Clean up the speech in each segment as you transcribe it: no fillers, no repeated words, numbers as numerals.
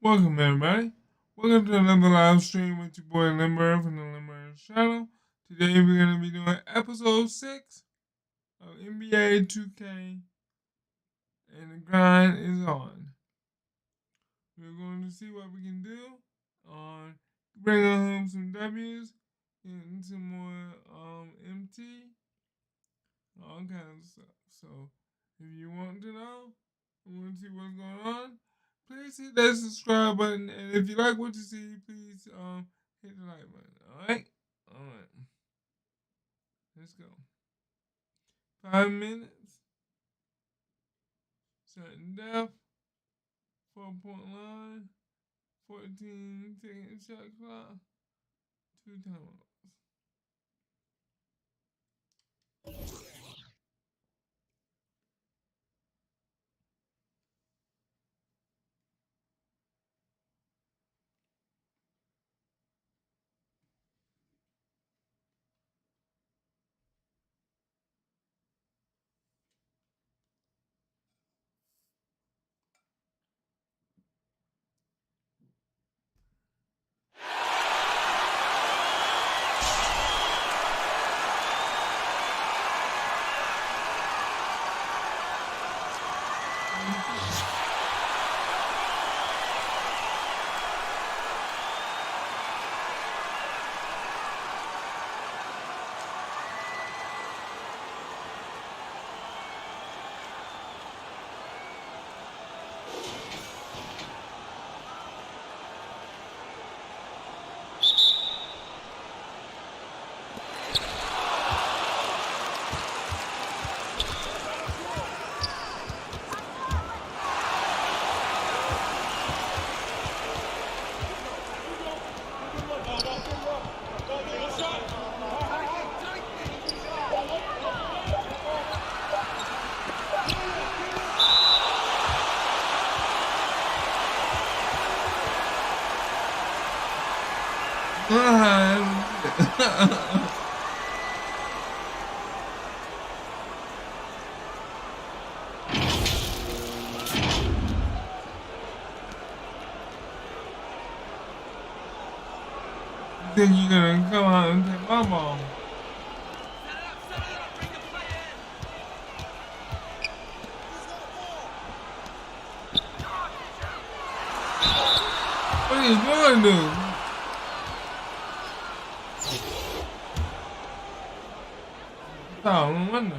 Welcome, everybody. Welcome to another live stream with your boy Limber from the Limber channel. Today we're going to be doing episode 6 of NBA 2K, and the grind is on. We're going to see what we can do on bringing home some W's, getting some more MT, all kinds of stuff. So if you want to know, you want to see what's going on, please hit that subscribe button, and if you like what you see, please hit the like button. All right, let's go. 5 minutes. Certain depth. 4-point line. 14-second shot clock. 2 timeouts. You think you're gonna come out and take my ball? What are you going to do? Oh, no wonder.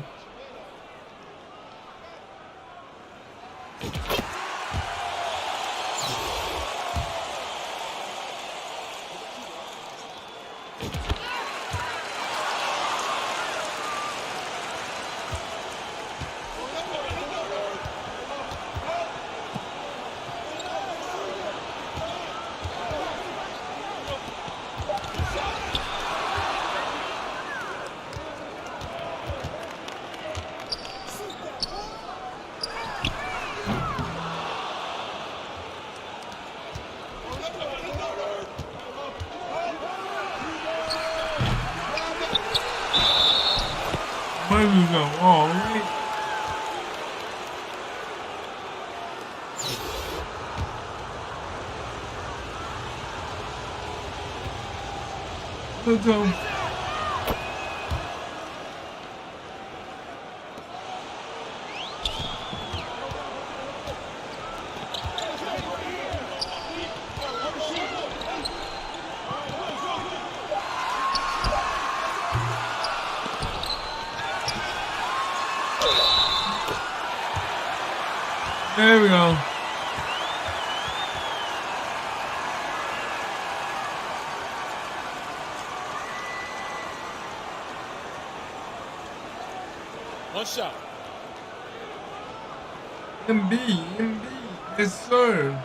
Money go all right. Let's go. There we go. One shot. MB, yes sir.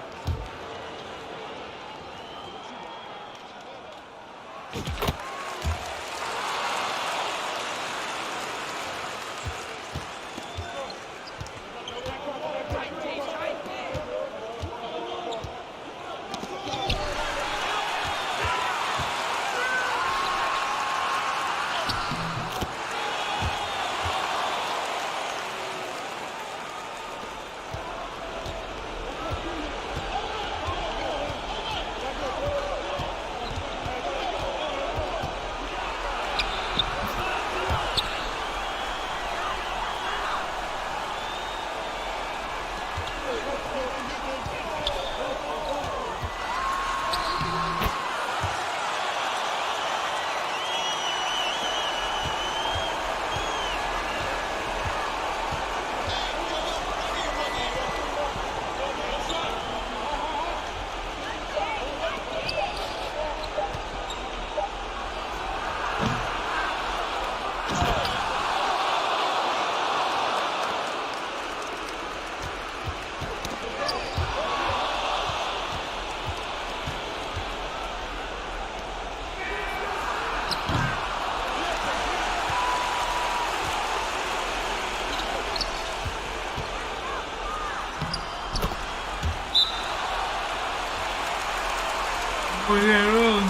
Oh yeah, Rose.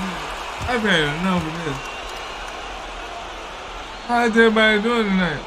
I've had enough of this. How's everybody doing tonight?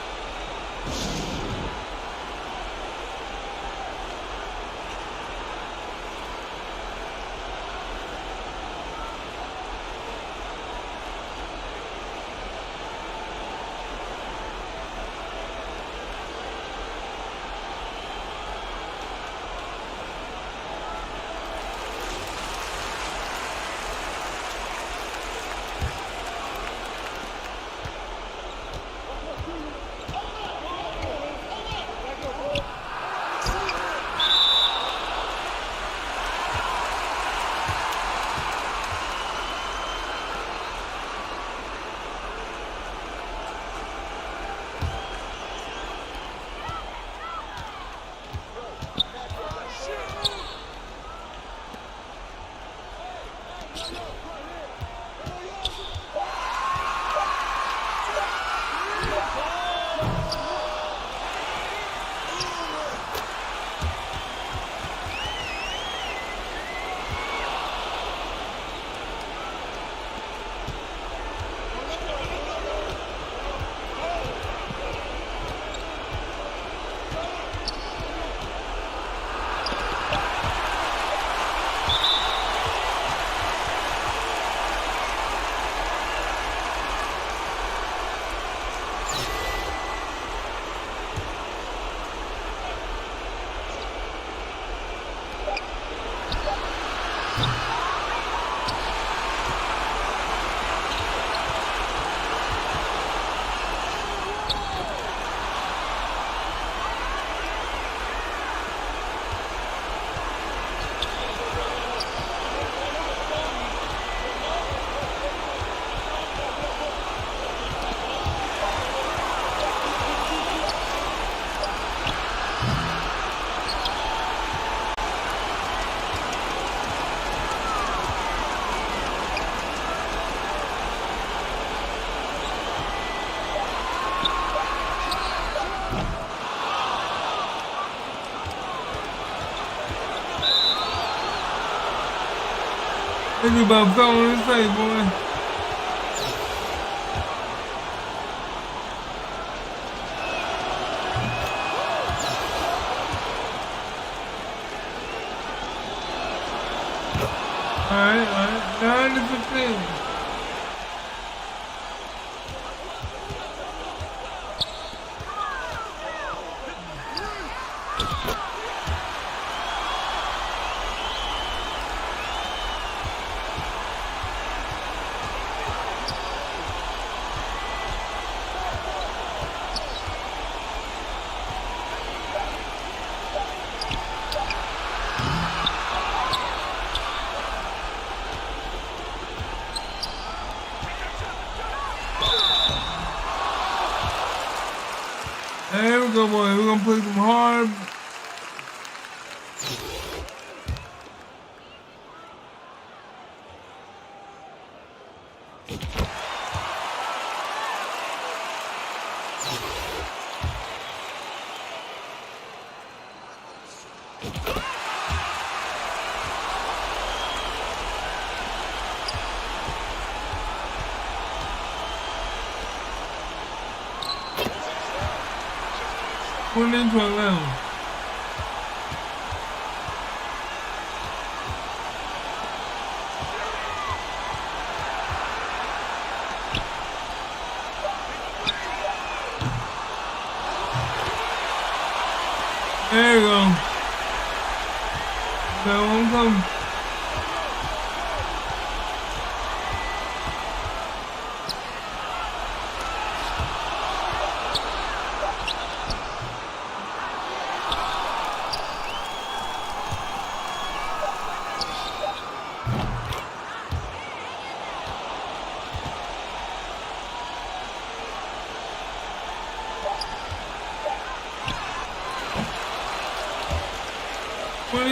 Think about falling his face, boy. Alright, 9-15. There we go, boy. We're gonna play some hard. Put it into 11. There you go. That one come.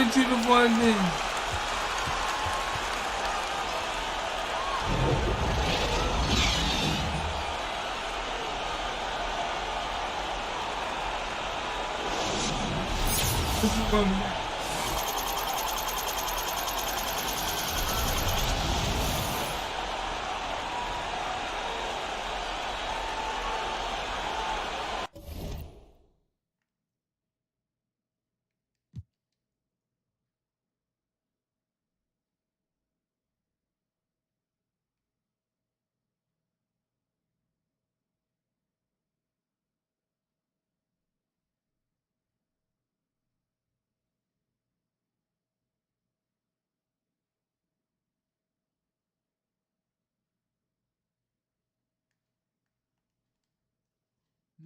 To the 14. This is one.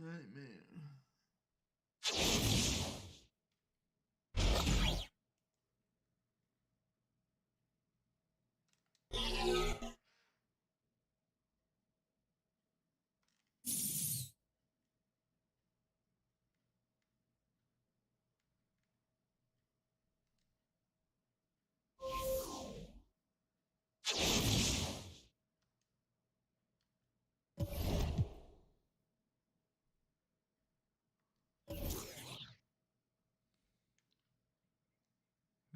Nightmare.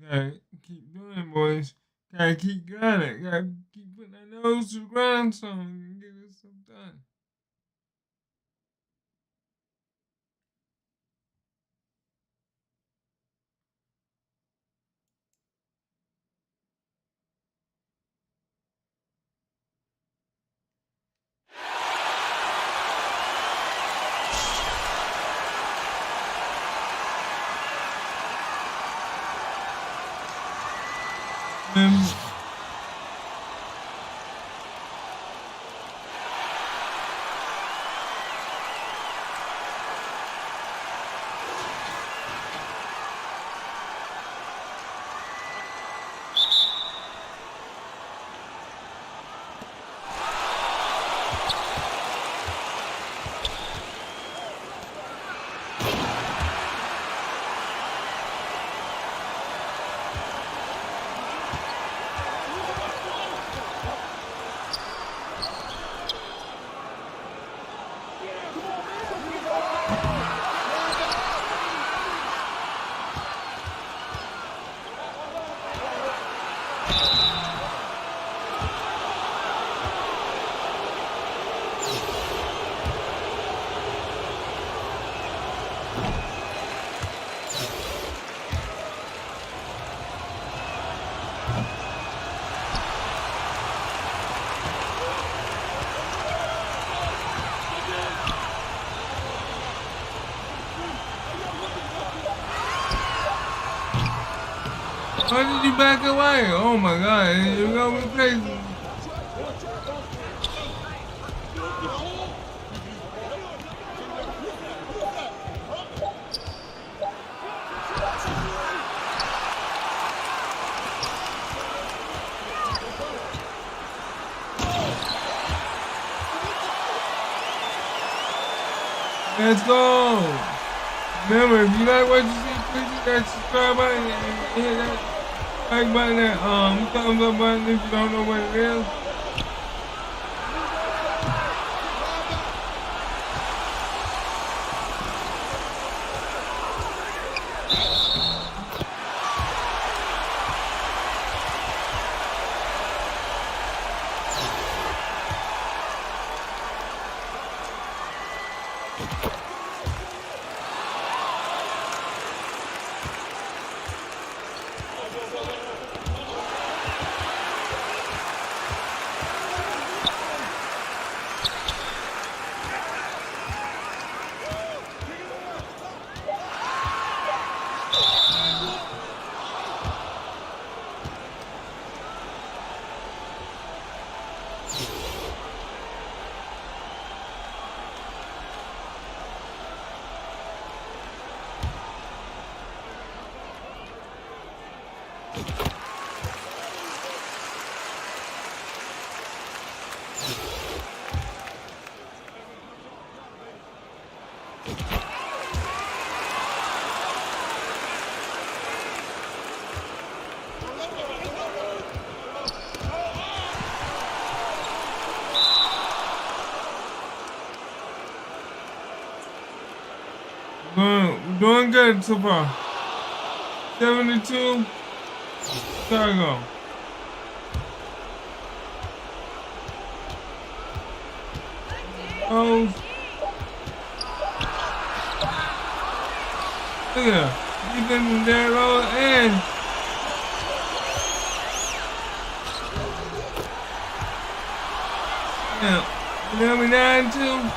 Gotta keep doing it, boys. Gotta keep grinding. Gotta keep putting our nose to the grindstone and get this stuff done. Why did you back away? Oh my god, you're gonna be crazy. Let's go! Remember, if you like what you see, please hit that subscribe button and hit that like button and thumbs up button if you don't know what it is. We're doing good so far. 72. Chicago. Oh. Look at that. Ethan there low and yeah. Number 9 too.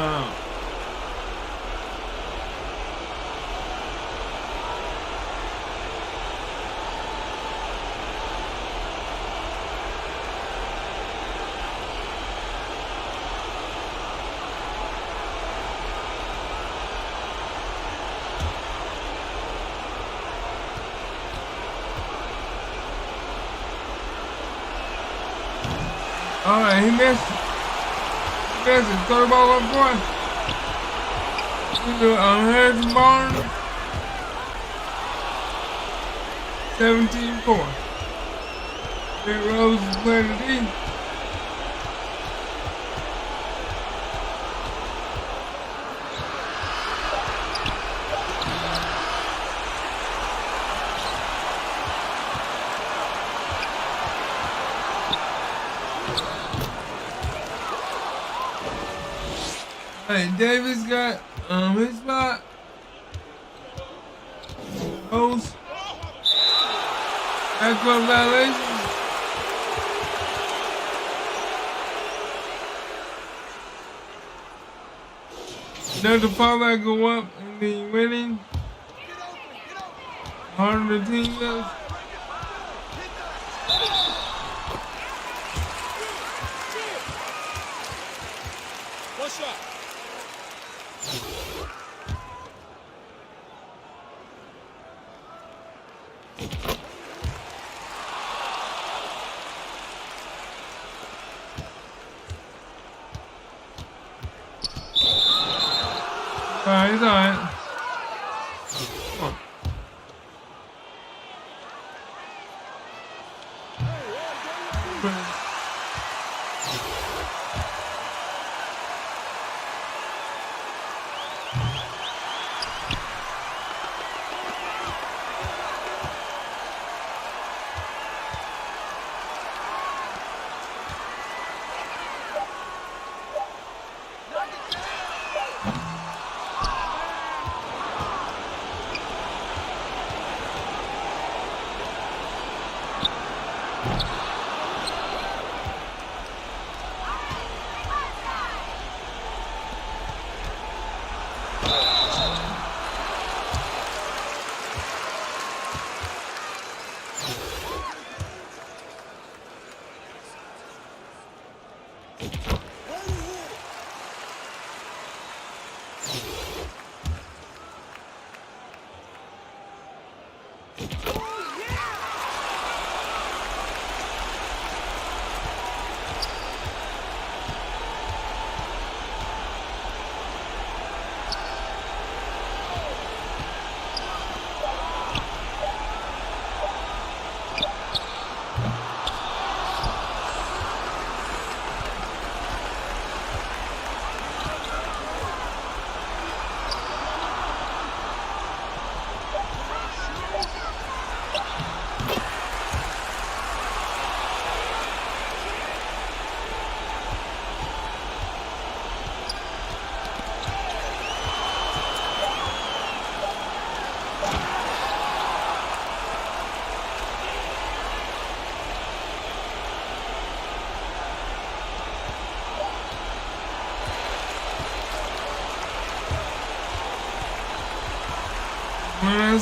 Uh, all right, he missed. He missed it. Throw the ball up front. Harrison Barnes. 17-4. Derrick Rose is playing the D. Hey, Davis got his spot. Rose. Backcourt violation. Does the fallback go up and the winning? Harder the team goes. One shot. Alright, he's alright.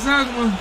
That's one.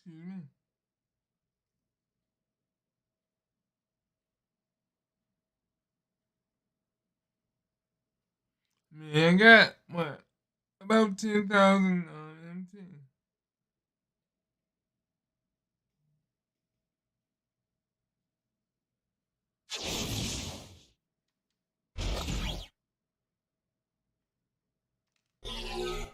Excuse me. Man, I got what? About 10,000 MT. Hmm.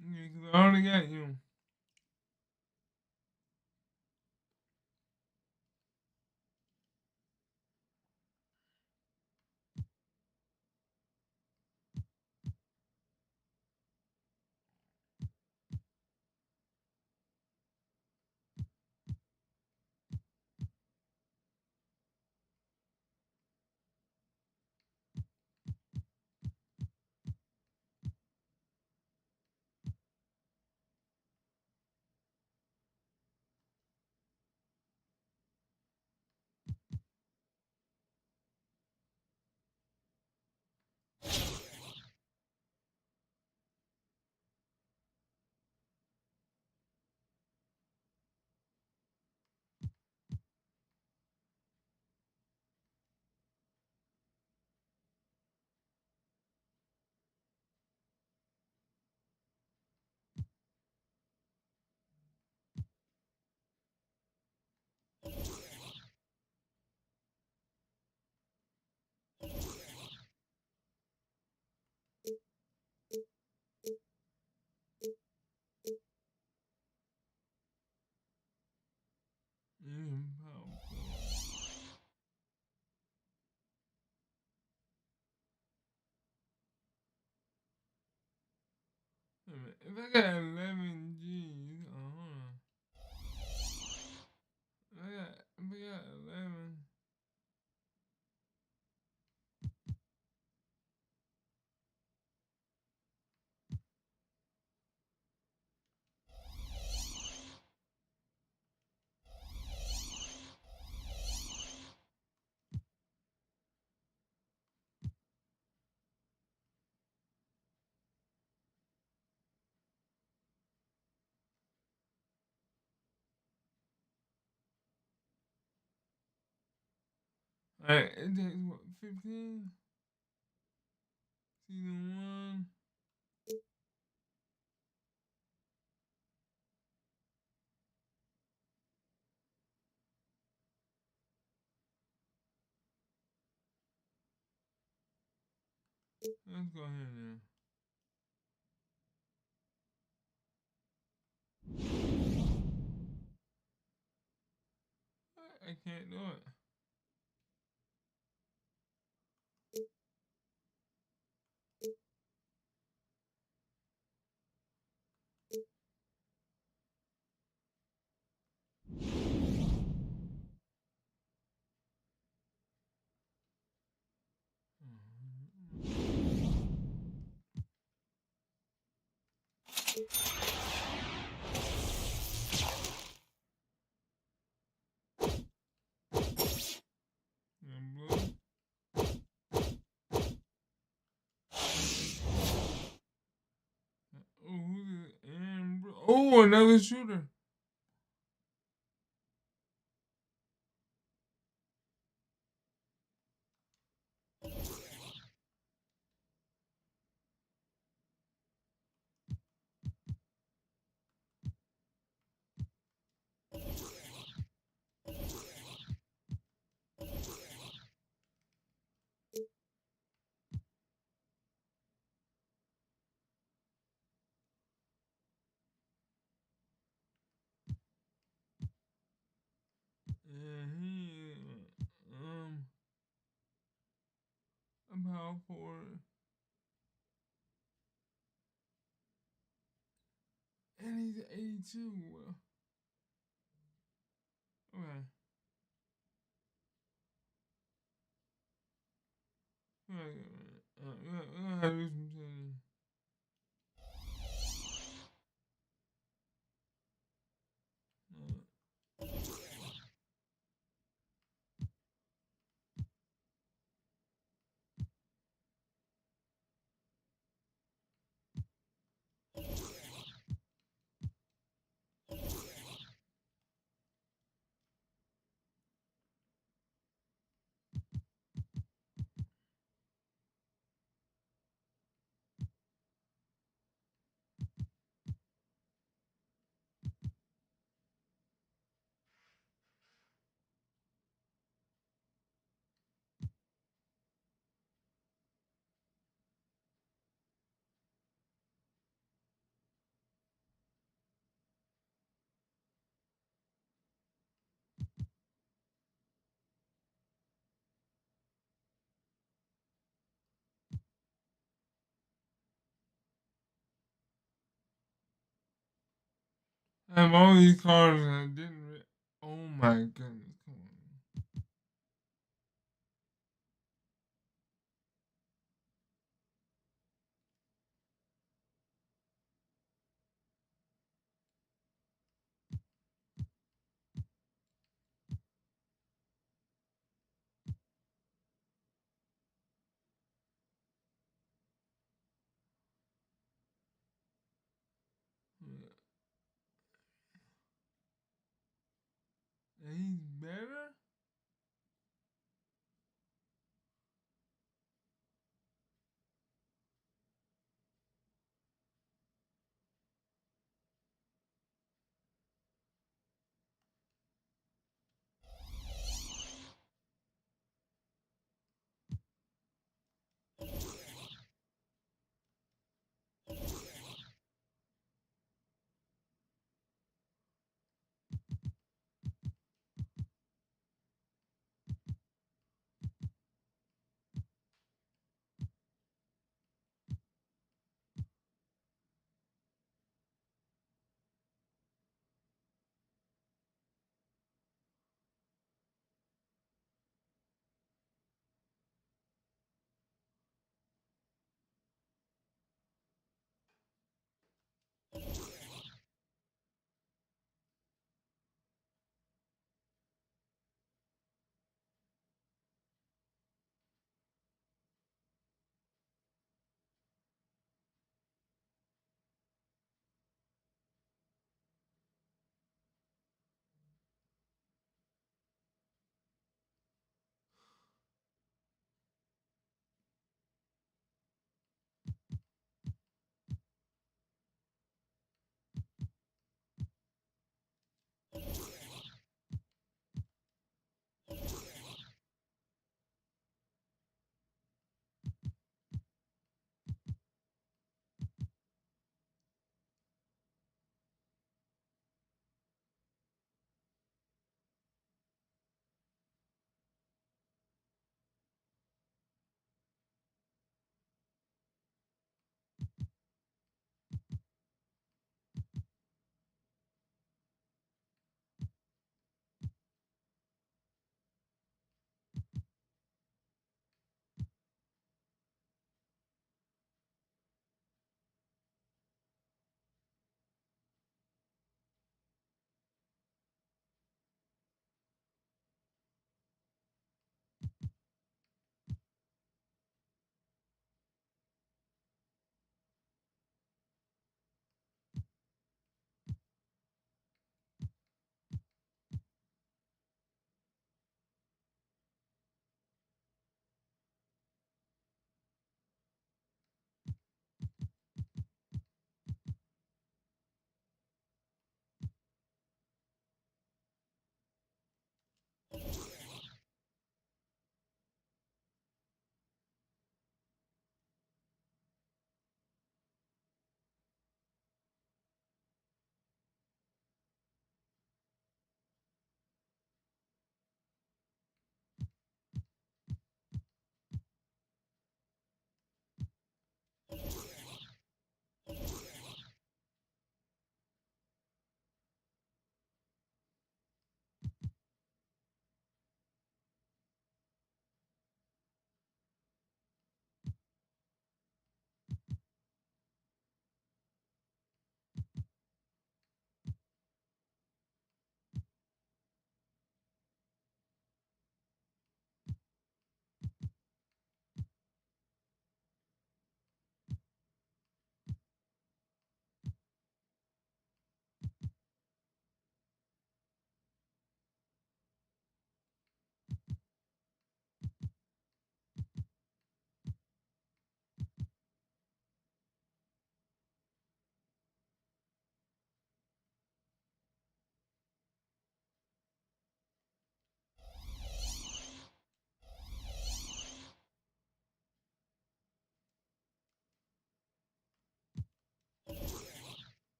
Yeah, 'cause I already got you. Powerful. Wait a minute. If I got 11 G's, hold on. If I got 11. Alright, it takes what, 15? Season 1. Let's go ahead now. I can't do it. And blue. Oh, another shooter. And he a power forward. And he's 82. Okay. We're gonna have to do some changing. I have all these cards and I didn't. Oh my goodness! Come on. And he's better.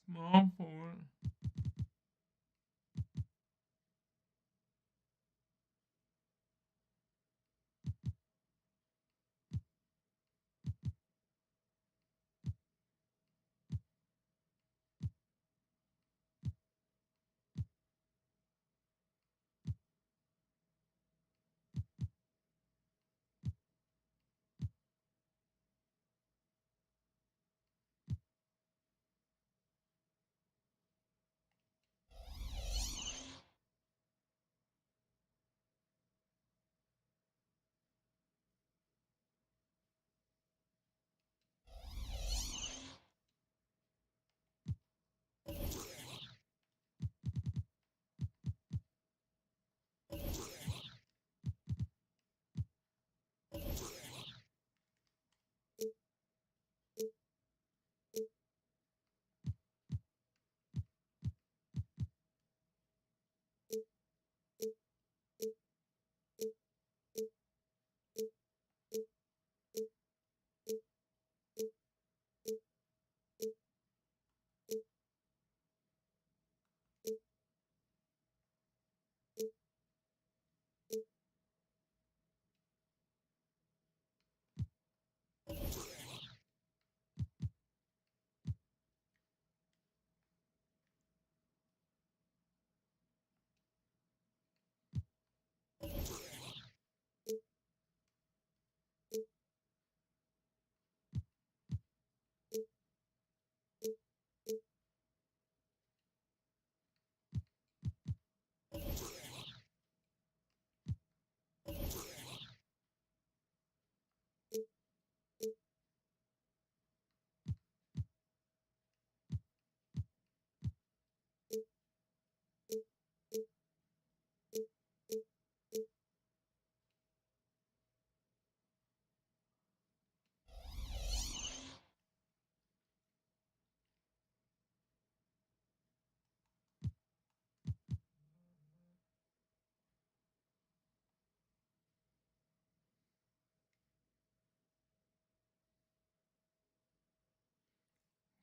Small forward.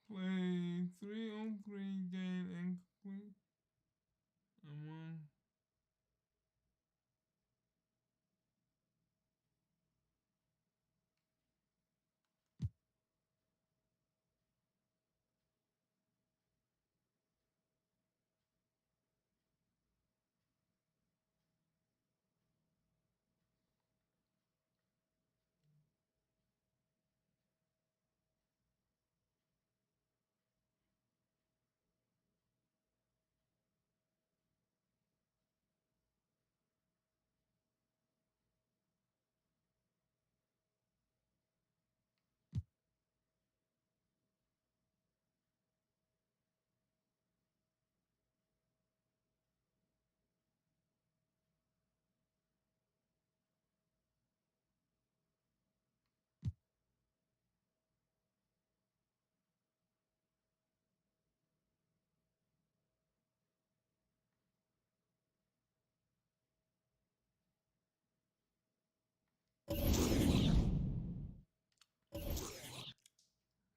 Play 3-on-3 game and complete. I'm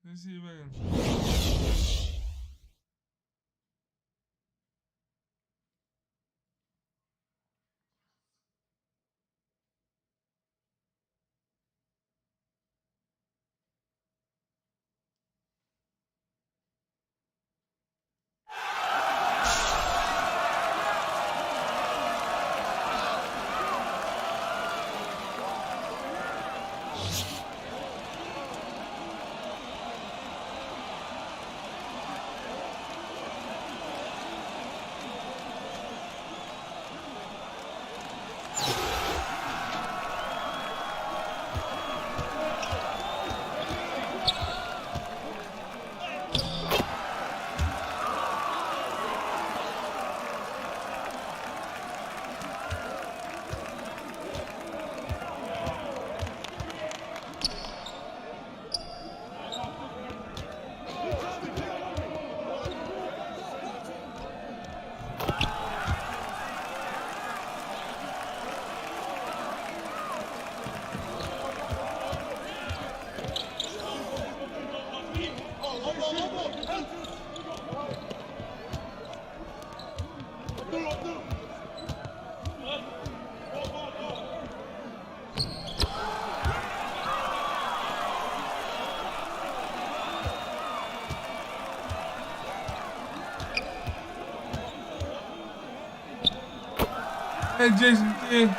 Let's see if I can. Hey, Jason Kidd.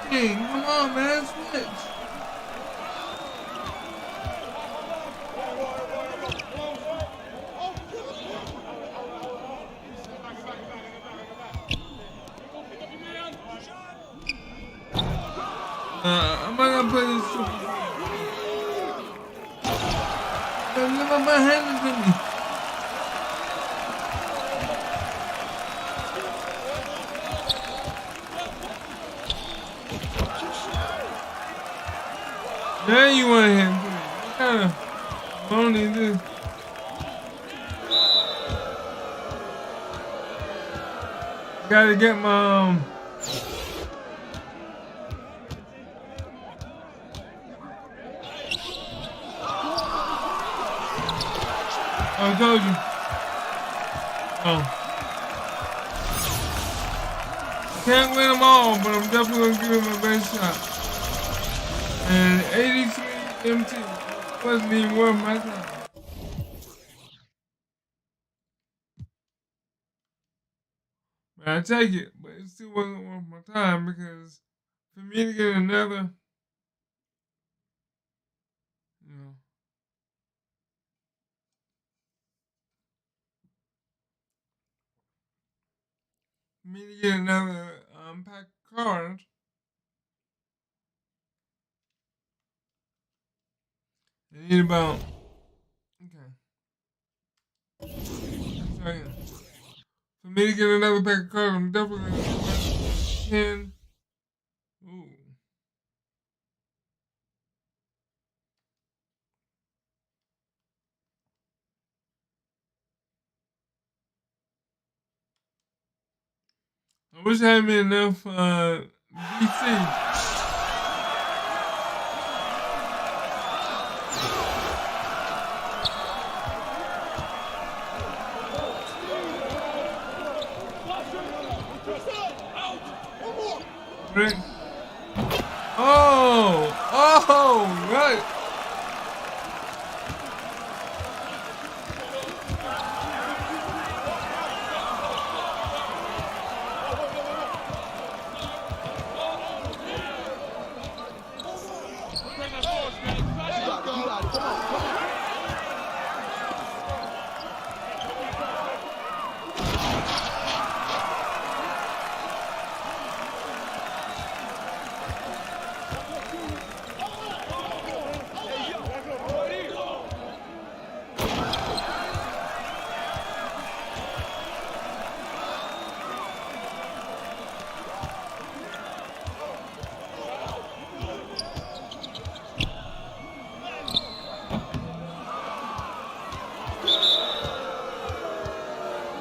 Switching. Come on, man. Switch. I'm not gonna play this stupid. Look at my hands to me. Now you want him. What kind of phone is this? Gotta get my I told you. Oh. Can't win them all, but I'm definitely gonna give him a best shot. And 83 MT wasn't even worth my time. I take it, but it still wasn't worth my time because for me to get another, you know, for me to get another pack of cards, I need about, okay, so yeah. For me to get another pack of cards, I'm definitely going to get about 10. Ooh. I wish I had me enough VC. Right. Oh, right.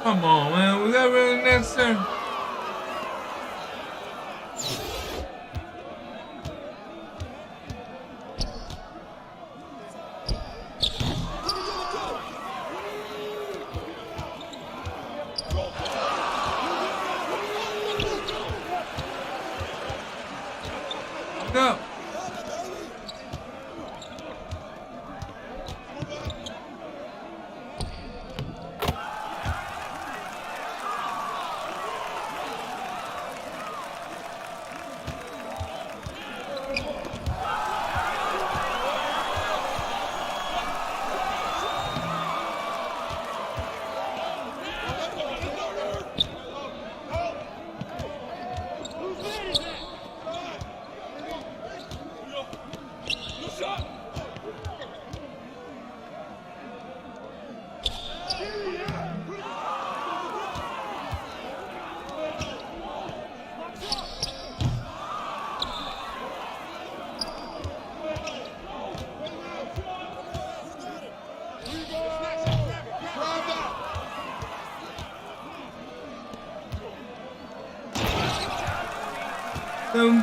Come on, man. Was that really necessary? Go.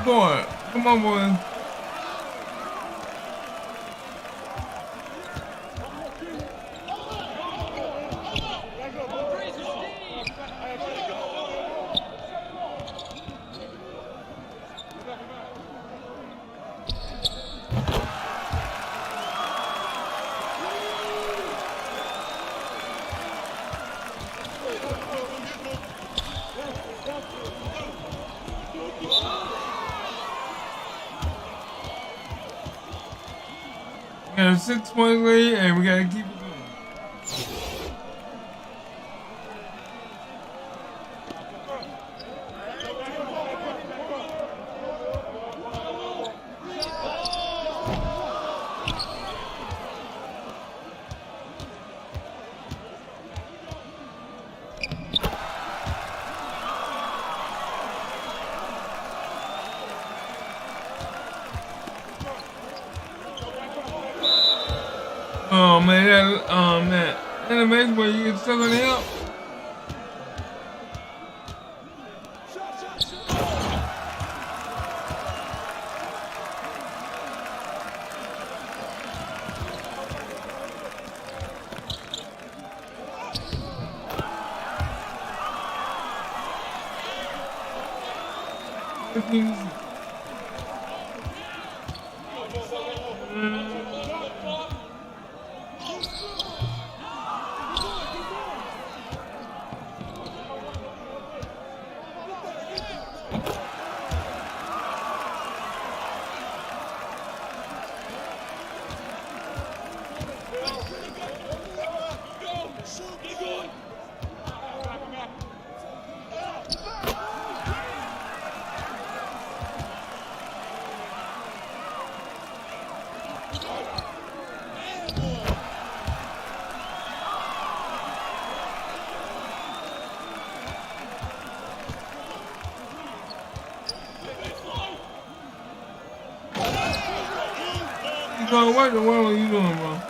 Boy, come on, boy. We got a 6-point lead, and we gotta keep it going. Oh man, in a match where you get stuck on the help. So what the world are you doing, bro?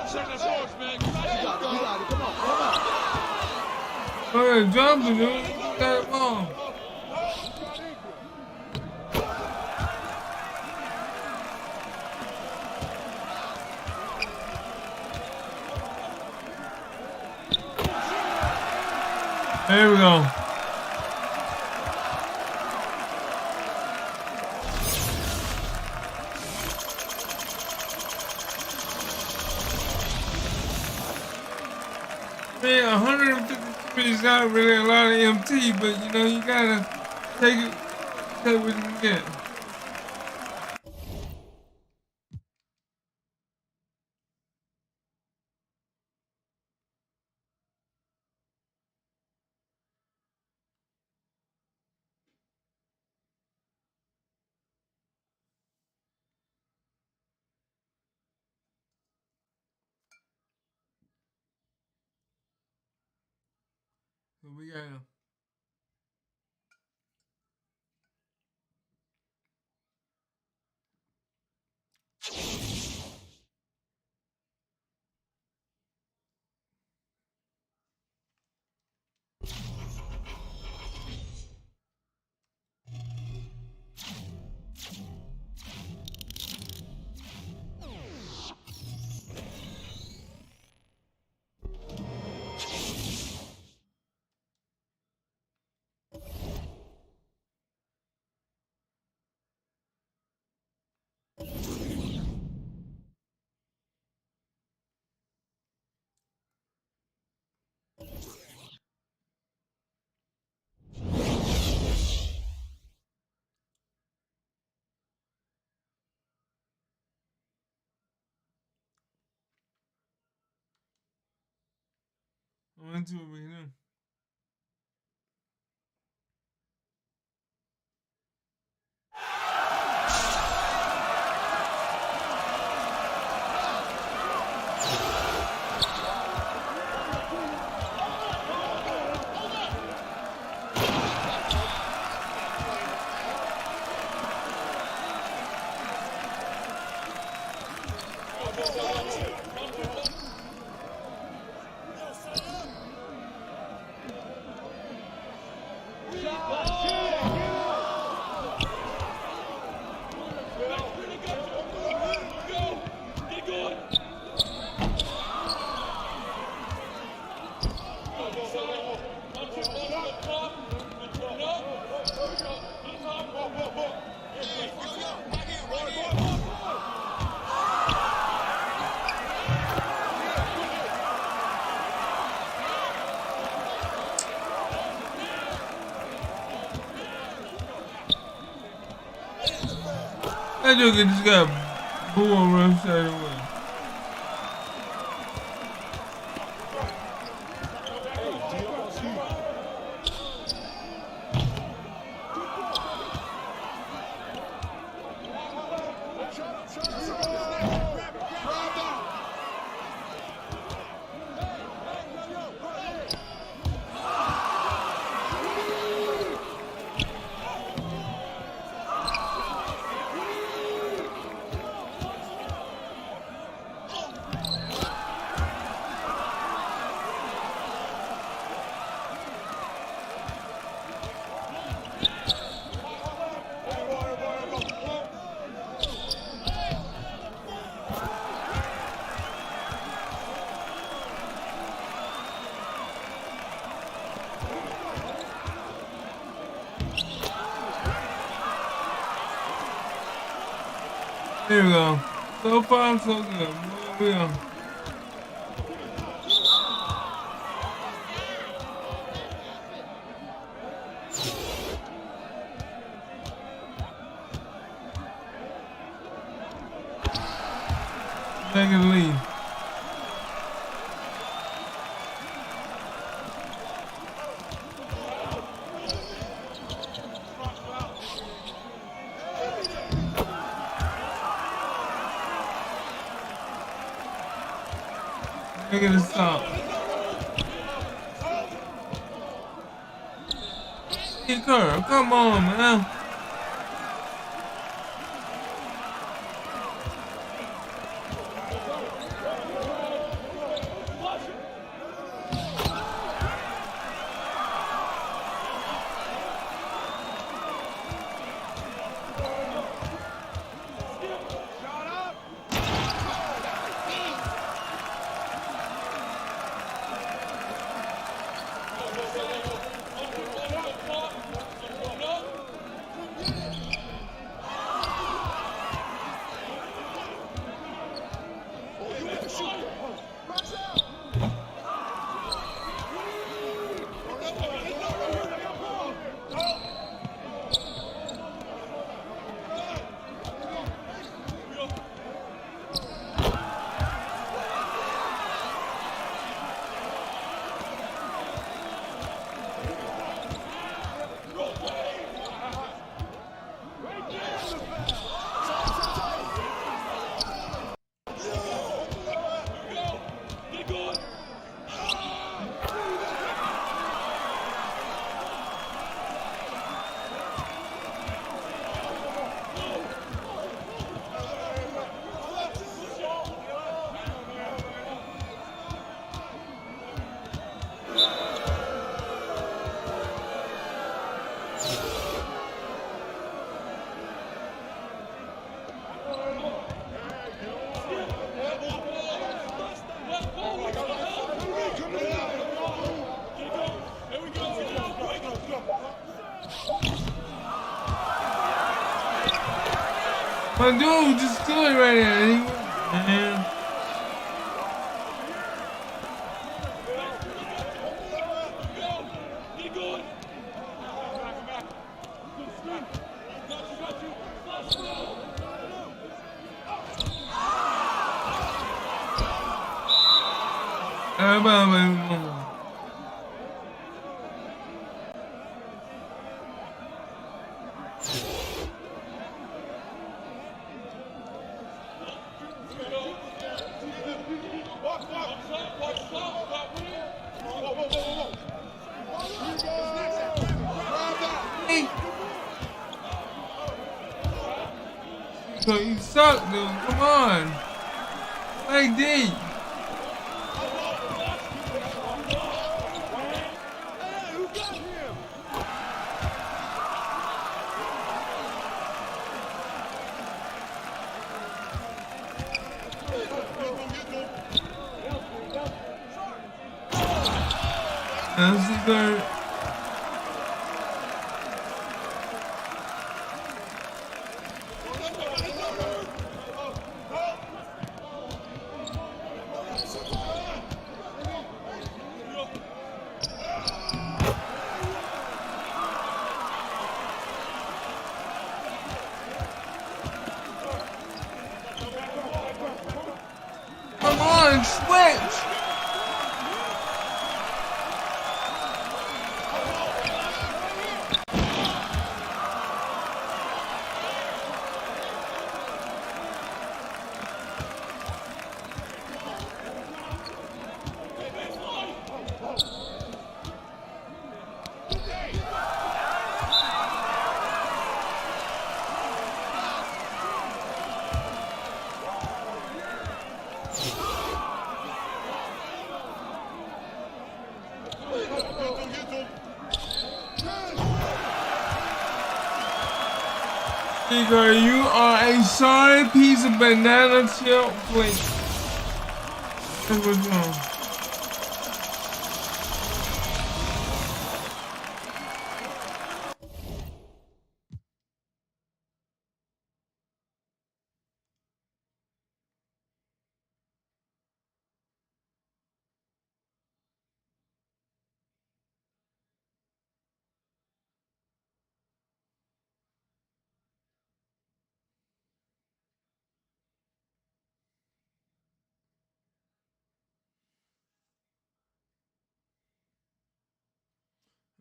Second horse, man. You got it. Come on. Oh, yeah, jumping, dude. You got it wrong. There we go. Man, 153 is not really a lot of MT, but you know, you gotta take what you can get. So we got him. I went to over here. That joker just got bull rushed out of the way. There we go. So far, so good. We go. Take the lead. Make it a stop. Hey, girl, come on, man. My dude just do it right there. Man. So you suck, dude. Come on. Play D. That's the third. Come on, switch! Igor, you are a sorry piece of banana chip flake. That's what's wrong.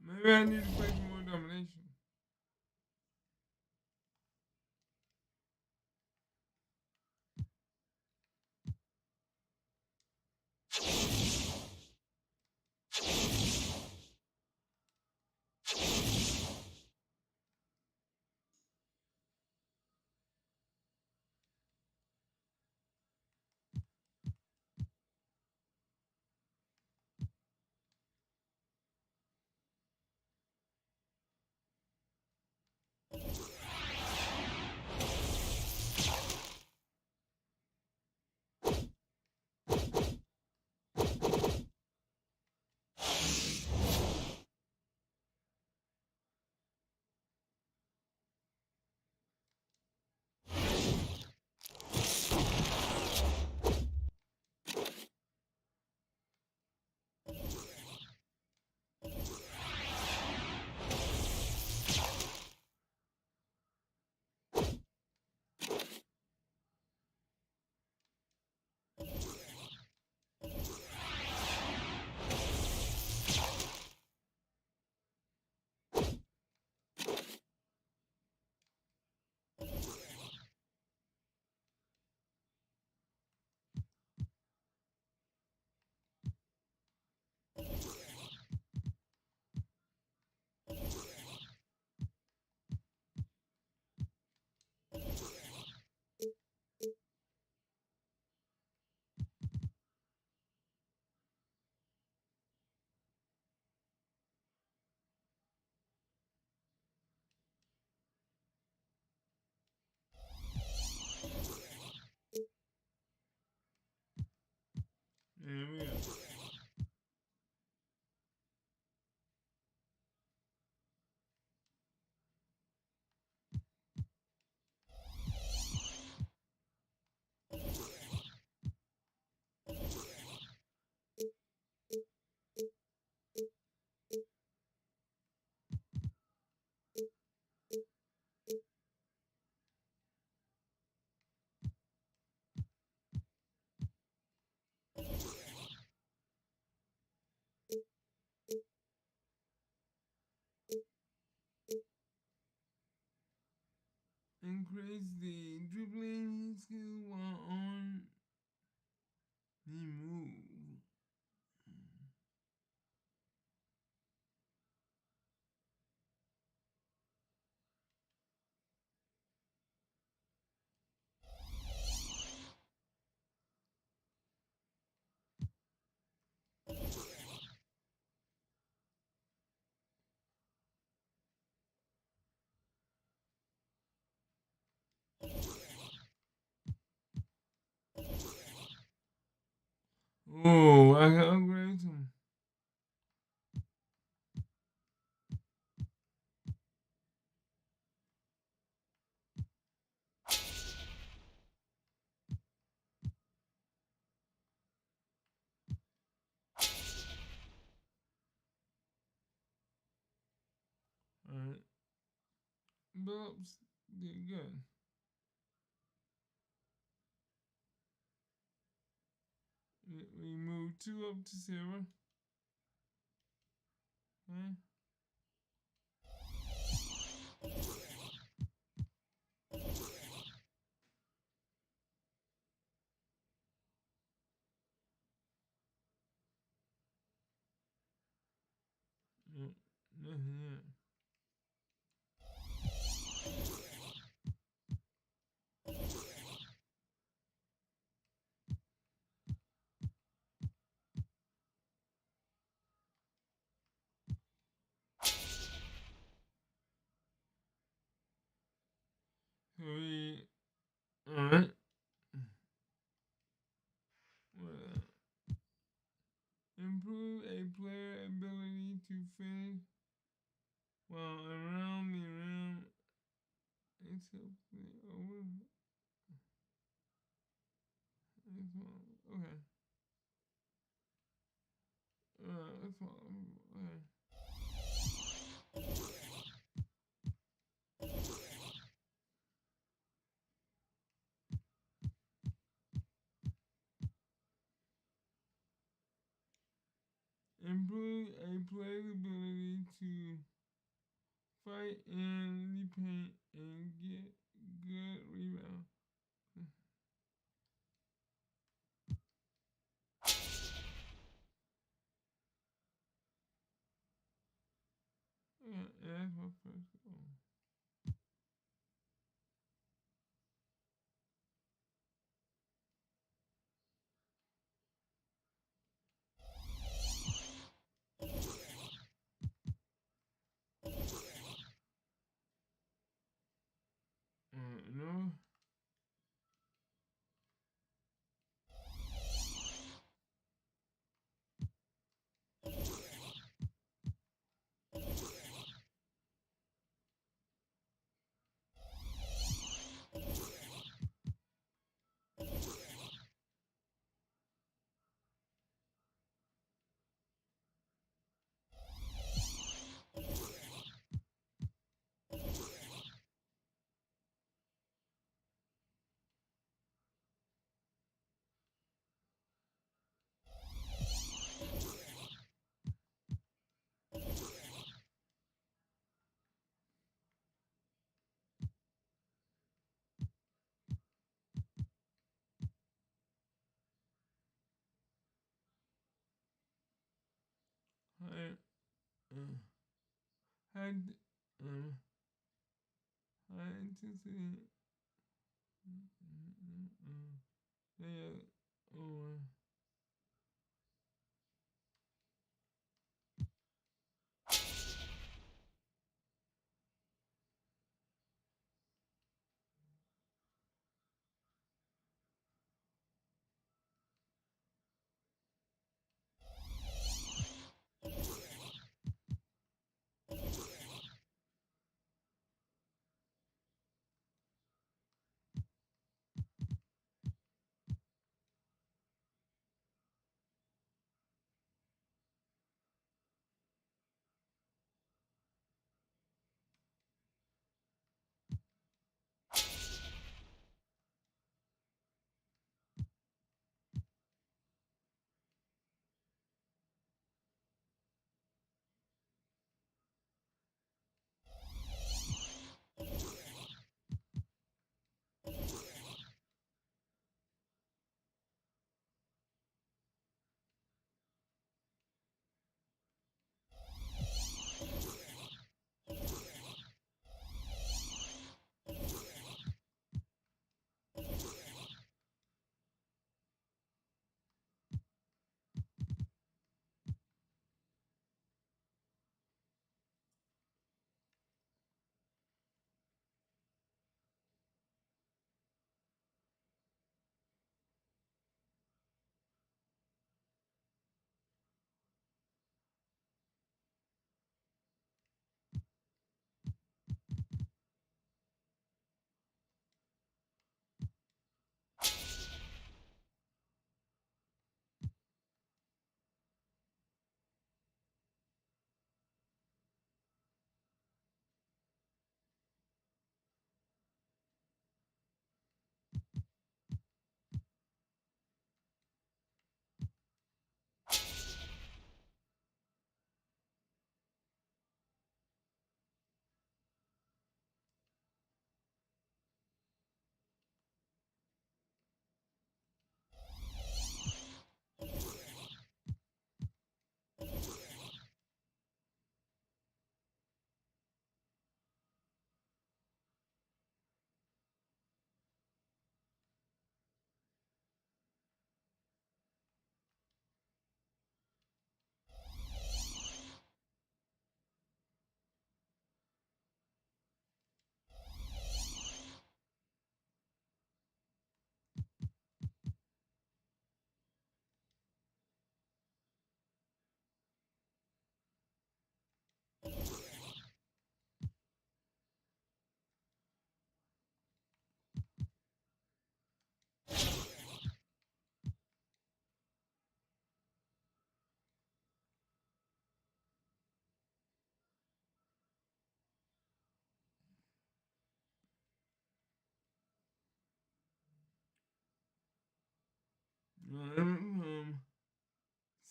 Maybe I need to play some more domination. praise the dribbling skill while on the move. Oh, I can upgrade him. Alright. Billups did good. We moved 2 up to 0. Okay. Nothing yet. So we, alright. Improve a player ability to finish while around the rim except over. Okay. That's all. Okay. Improve a player's ability to fight in the paint and get good rebound. Yeah, that's my first goal. No. High, high, high intensity. Yeah. Oh.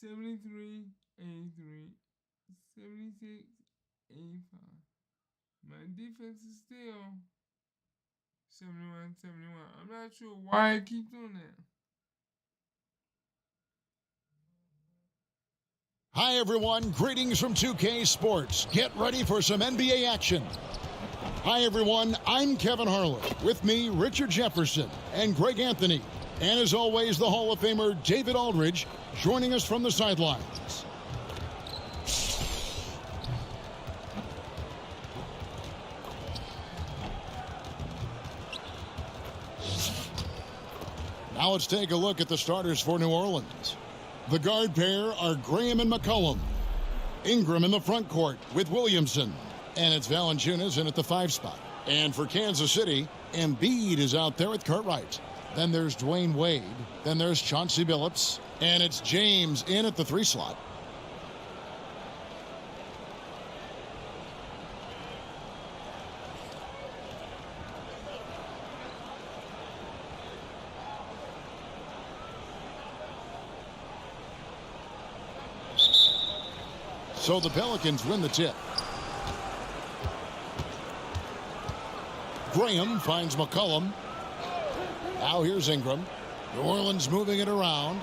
73, 83, 76, 85. My defense is still 71, 71. I'm not sure why I keep doing that. Hi, everyone. Greetings from 2K Sports. Get ready for some NBA action. Hi, everyone. I'm Kevin Harlan. With me, Richard Jefferson and Greg Anthony. And as always, the Hall of Famer David Aldridge joining us from the sidelines. Now let's take a look at the starters for New Orleans. The guard pair are Graham and McCollum. Ingram in the front court with Williamson. And it's Valanciunas in at the 5 spot. And for Kansas City, Embiid is out there with Cartwright. Then there's Dwayne Wade. Then there's Chauncey Billups. And it's James in at the 3 slot. So the Pelicans win the tip. Graham finds McCollum. Now here's Ingram. New Orleans moving it around.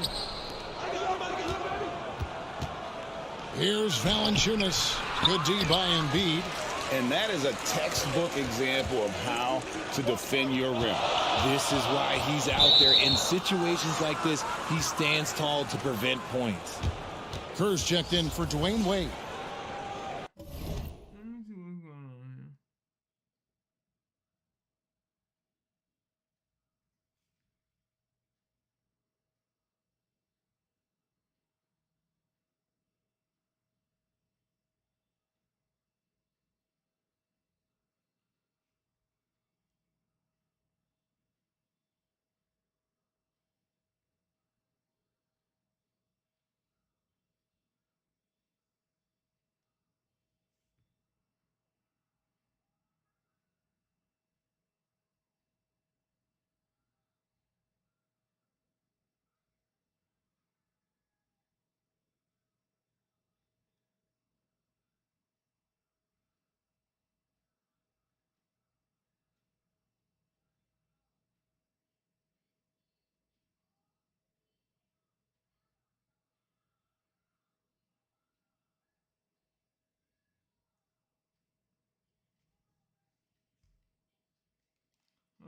Here's Valanciunas. Good D by Embiid. And that is a textbook example of how to defend your rim. This is why he's out there. In situations like this, he stands tall to prevent points. Kerr's checked in for Dwayne Wade. Let me see what's going on here.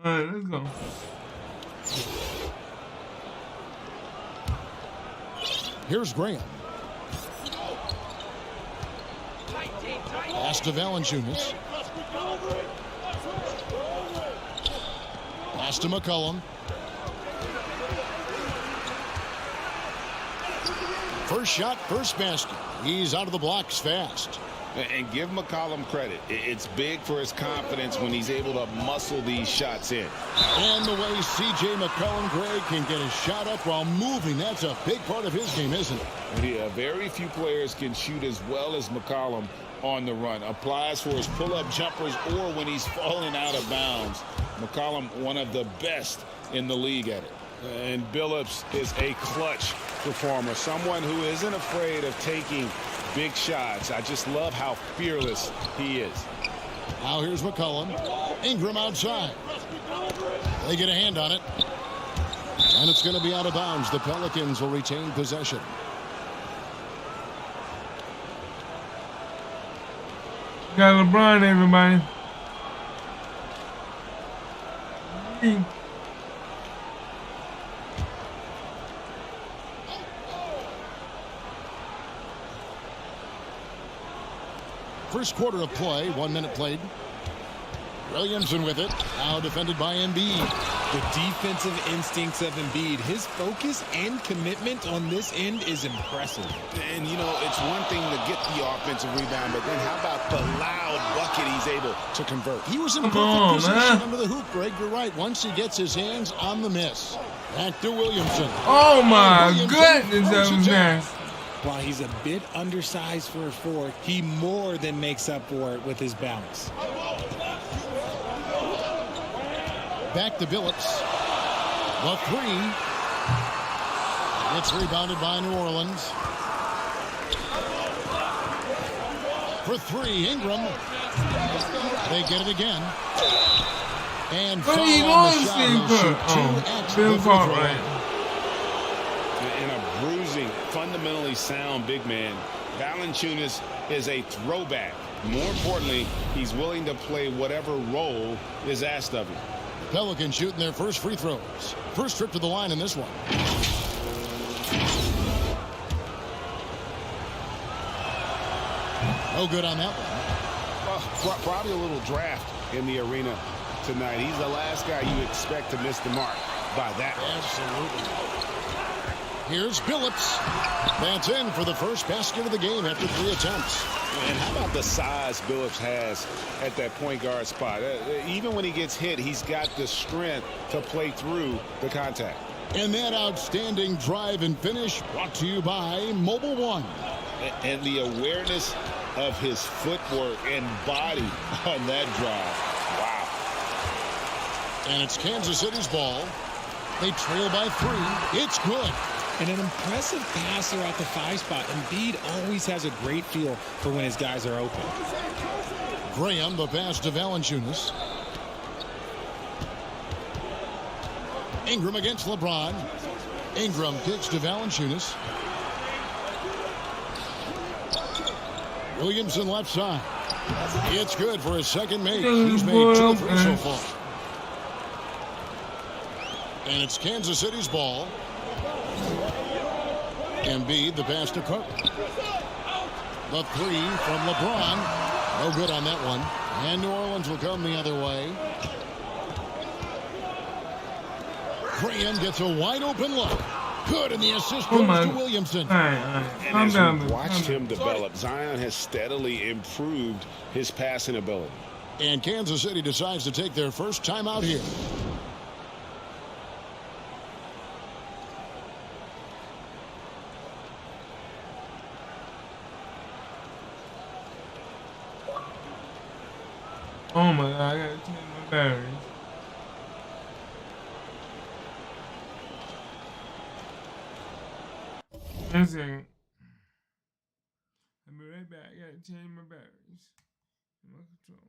All right, let's go. Here's Graham. Pass to Valanciunas. Pass to McCollum. First shot, first basket. He's out of the blocks fast. And give McCollum credit. It's big for his confidence when he's able to muscle these shots in. And the way C.J. McCollum, Greg, can get his shot up while moving, that's a big part of his game, isn't it? Yeah, very few players can shoot as well as McCollum on the run. Applies for his pull-up jumpers or when he's falling out of bounds. McCollum, one of the best in the league at it. And Billups is a clutch performer, someone who isn't afraid of taking big shots. I just love how fearless he is. Now here's McCollum. Ingram outside. They get a hand on it. And it's going to be out of bounds. The Pelicans will retain possession. Got LeBron, everybody. First quarter of play, 1 minute played. Williamson with it. Now defended by Embiid. The defensive instincts of Embiid, his focus and commitment on this end is impressive. And, you know, it's one thing to get the offensive rebound, but then how about the loud bucket he's able to convert? He was in perfect position under the hoop, Greg. You're right. Once he gets his hands on the miss. Back to Williamson. Oh, my goodness, that was nasty. While he's a bit undersized for a forward, he more than makes up for it with his bounce. Back to Billups. The three. It's rebounded by New Orleans. For three, Ingram. They get it again. And What foul do you on want the to shot. see He'll put? shoot Oh, 2x Bill the free caught throw. right. And a bruising, fundamentally sound big man. Valanciunas is a throwback. More importantly, he's willing to play whatever role is asked of him. Pelicans shooting their first free throws. First trip to the line in this one. No good on that one. Well, probably a little draft in the arena tonight. He's the last guy you expect to miss the mark by that much. Absolutely. Here's Billups. That's in for the first basket of the game after 3 attempts. And how about the size Billups has at that point guard spot? Even when he gets hit, he's got the strength to play through the contact. And that outstanding drive and finish brought to you by Mobile One. And the awareness of his footwork and body on that drive. Wow. And it's Kansas City's ball. They trail by 3. It's good. And an impressive passer at the 5 spot. Embiid always has a great feel for when his guys are open. Graham, the pass to Valanciunas. Ingram against LeBron. Ingram kicks to Valanciunas. Williamson left side. It's good for his second make. He's made 2 of 3 so far. And it's Kansas City's ball. Embiid, the pass to Cook. The 3 from LeBron. No good on that one. And New Orleans will come the other way. Graham gets a wide open look. Good, and the assist goes to Williamson. All right. And Calm as down. we've watched him develop, Zion has steadily improved his passing ability. And Kansas City decides to take their first timeout here. Oh my God, I gotta change my batteries. One second. I'll be right back. I gotta change my batteries. My control.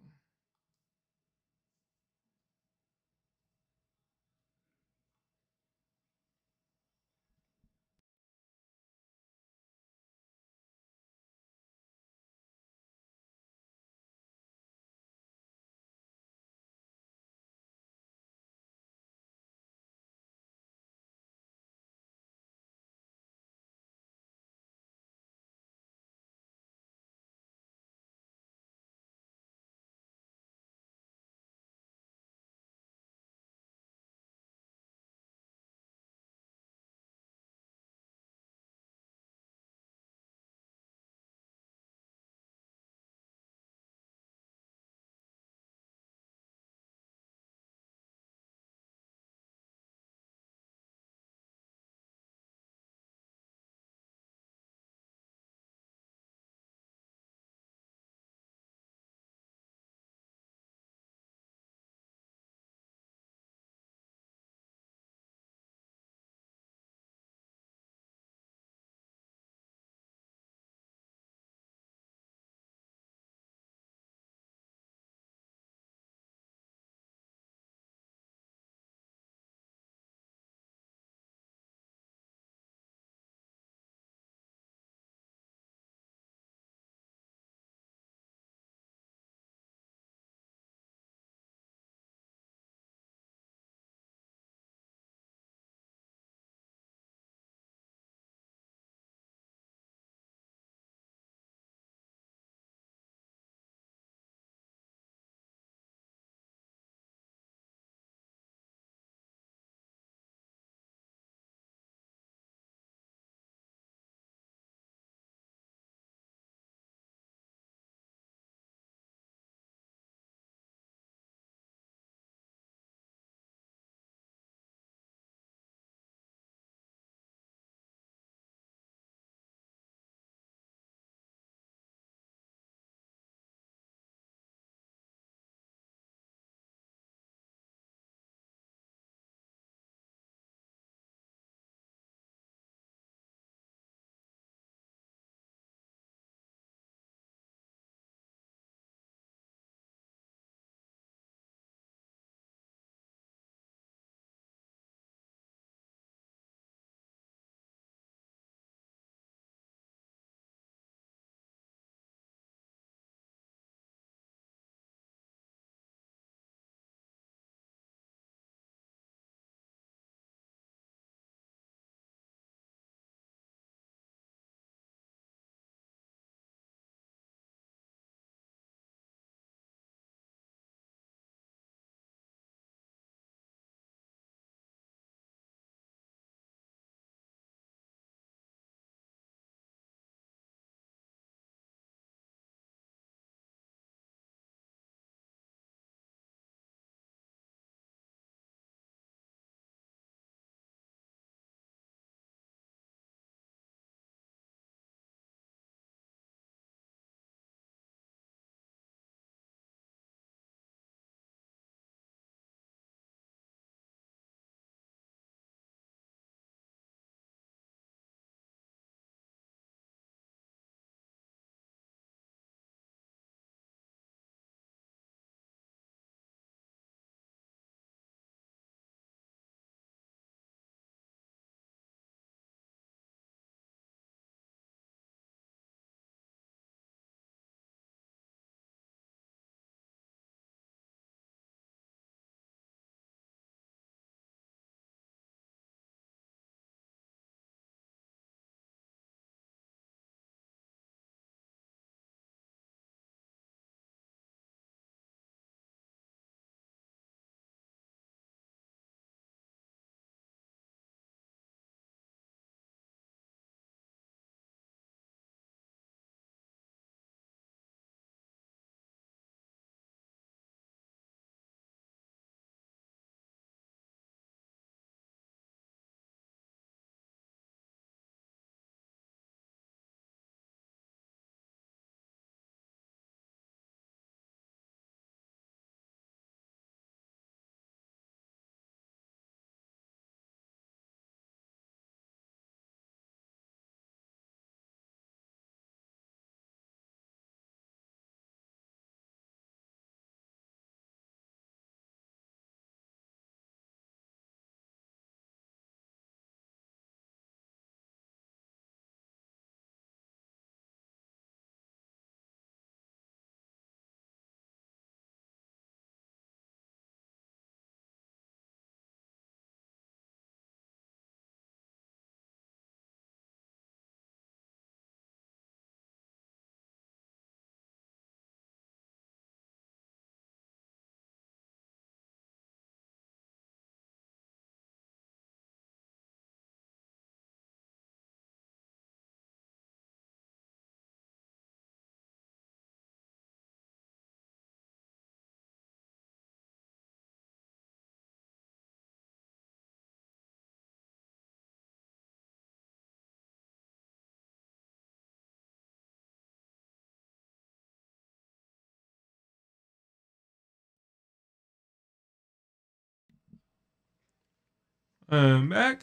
I'm back.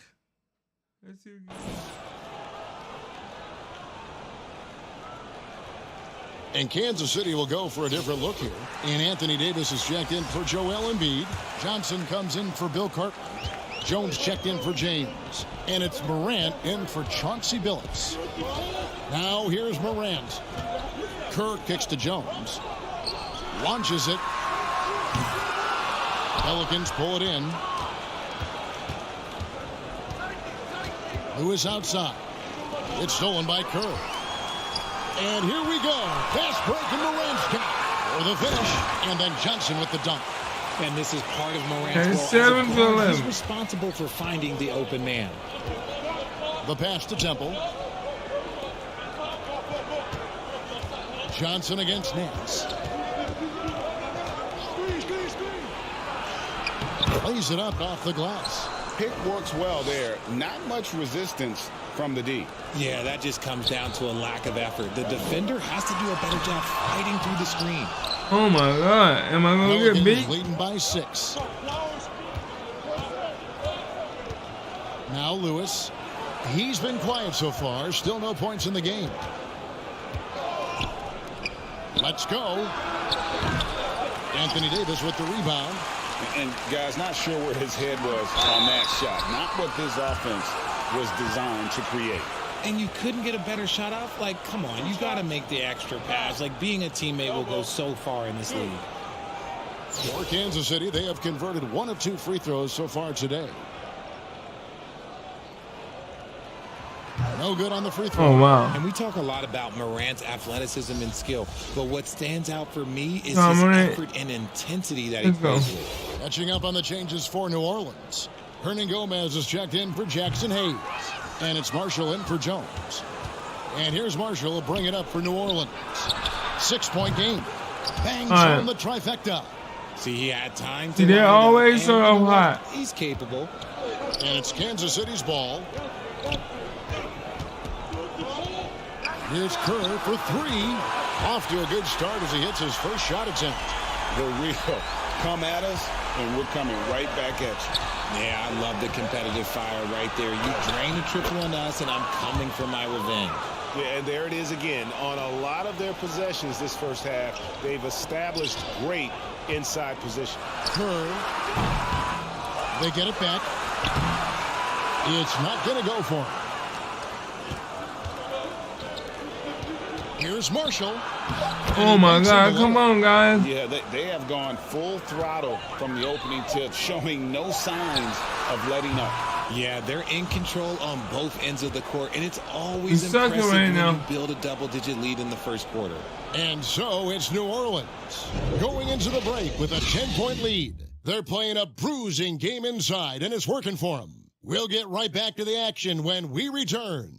Let's see what we got. And Kansas City will go for a different look here. And Anthony Davis is checked in for Joel Embiid. Johnson comes in for Bill Cartwright. Jones checked in for James. And it's Morant in for Chauncey Billups. Now here's Morant. Kerr kicks to Jones. Launches it. Pelicans pull it in. Lewis outside. It's stolen by Kerr. And here we go. Fast break and Morant's got for the finish. And then Johnson with the dunk. And this is part of Morant's Okay, role. As a 7 to guard, 11. He's responsible for finding the open man. The pass to Temple. Johnson against Nance. Plays it up off the glass. Pick works well there. Not much resistance from the D. Yeah, that just comes down to a lack of effort. The defender has to do a better job fighting through the screen. Oh my God. Am I going to get Pelicans beat? leading by 6. Now Lewis. He's been quiet so far. Still no points in the game. Let's go. Anthony Davis with the rebound. And guys, not sure where his head was on that shot. Not what this offense was designed to create. And you couldn't get a better shot off? Like, come on, you got to make the extra pass. Like, being a teammate will go so far in this league. For Kansas City, they have converted 1 of 2 free throws so far today. No good on the free throw. Oh, wow. And we talk a lot about Morant's athleticism and skill, but what stands out for me is No, his Morant. effort and intensity that he Let's go. plays with. Catching up on the changes for New Orleans. Hernan Gomez is checked in for Jackson Hayes. And it's Marshall in for Jones. And here's Marshall to bring it up for New Orleans. 6-point game. Bangs All right. on the trifecta. See, he had time to See, they're line it up, always and so you know what? hot. He's capable. And it's Kansas City's ball. Here's Kerr for 3. Off to a good start as he hits his first shot attempt. The real come at us, and we're coming right back at you. Yeah, I love the competitive fire right there. You drain a triple on us, and I'm coming for my revenge. Yeah, and there it is again. On a lot of their possessions this first half, they've established great inside position. Kerr. They get it back. It's not going to go for him. Here's Marshall. Oh my God. Come on, guys. Yeah, they have gone full throttle from the opening tip, showing no signs of letting up. Yeah, they're in control on both ends of the court, and it's always He's sucking impressive right when now. you build a double-digit lead in the first quarter. And so it's New Orleans going into the break with a 10-point lead. They're playing a bruising game inside, and it's working for them. We'll get right back to the action when we return.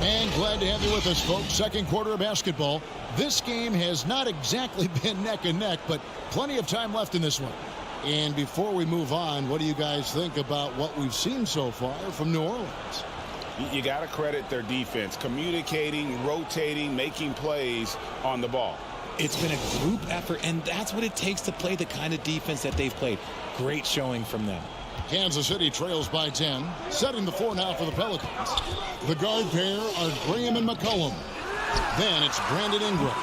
And glad to have you with us, folks. Second quarter of basketball. This game has not exactly been neck and neck, but plenty of time left in this one. And before we move on, what do you guys think about what we've seen so far from New Orleans? You got to credit their defense, communicating, rotating, making plays on the ball. It's been a group effort, and that's what it takes to play the kind of defense that they've played. Great showing from them. Kansas City trails by 10, setting the floor now for the Pelicans. The guard pair are Graham and McCollum. Then it's Brandon Ingram.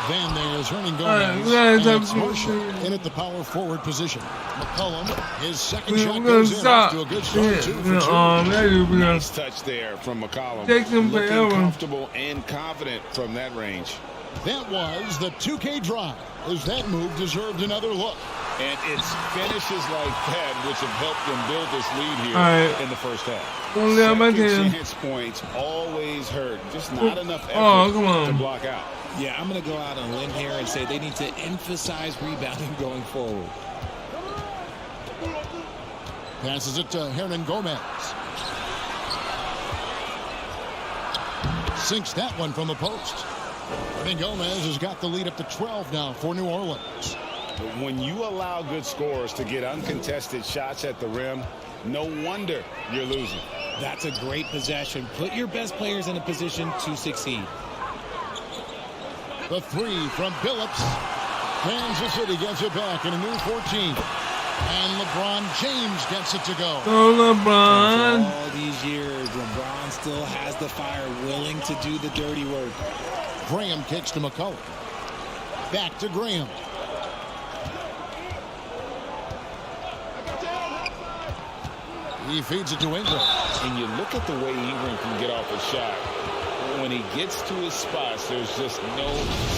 Then there's Hernan Gomez. And it's Marshall in at the power forward position. McCollum, his second shot We're going goes to in stop. Oh, off to a good start, 2 for 2. That is Nice touch there from McCollum. Takes him Looking forever. comfortable and confident from that range. That was the 2K drive, as that move deserved another look. And it's finishes like that which have helped them build this lead here All right. in the first half. Don't let my Second team. chance points always hurt. Just not enough effort Oh, come on. to block out. Yeah, I'm going to go out on a limb here and say they need to emphasize rebounding going forward. Passes it to Hernan Gomez. Sinks that one from the post. Hernan Gomez has got the lead up to 12 now for New Orleans. When you allow good scorers to get uncontested shots at the rim, no wonder you're losing. That's a great possession. Put your best players in a position to succeed. The 3 from Billups. Kansas City gets it back in a new 14. And LeBron James gets it to go. Go LeBron. For all these years, LeBron still has the fire, willing to do the dirty work. Graham kicks to McCullough. Back to Graham. He feeds it to Ingram. And you look at the way Ingram can get off a shot. When he gets to his spots, there's just no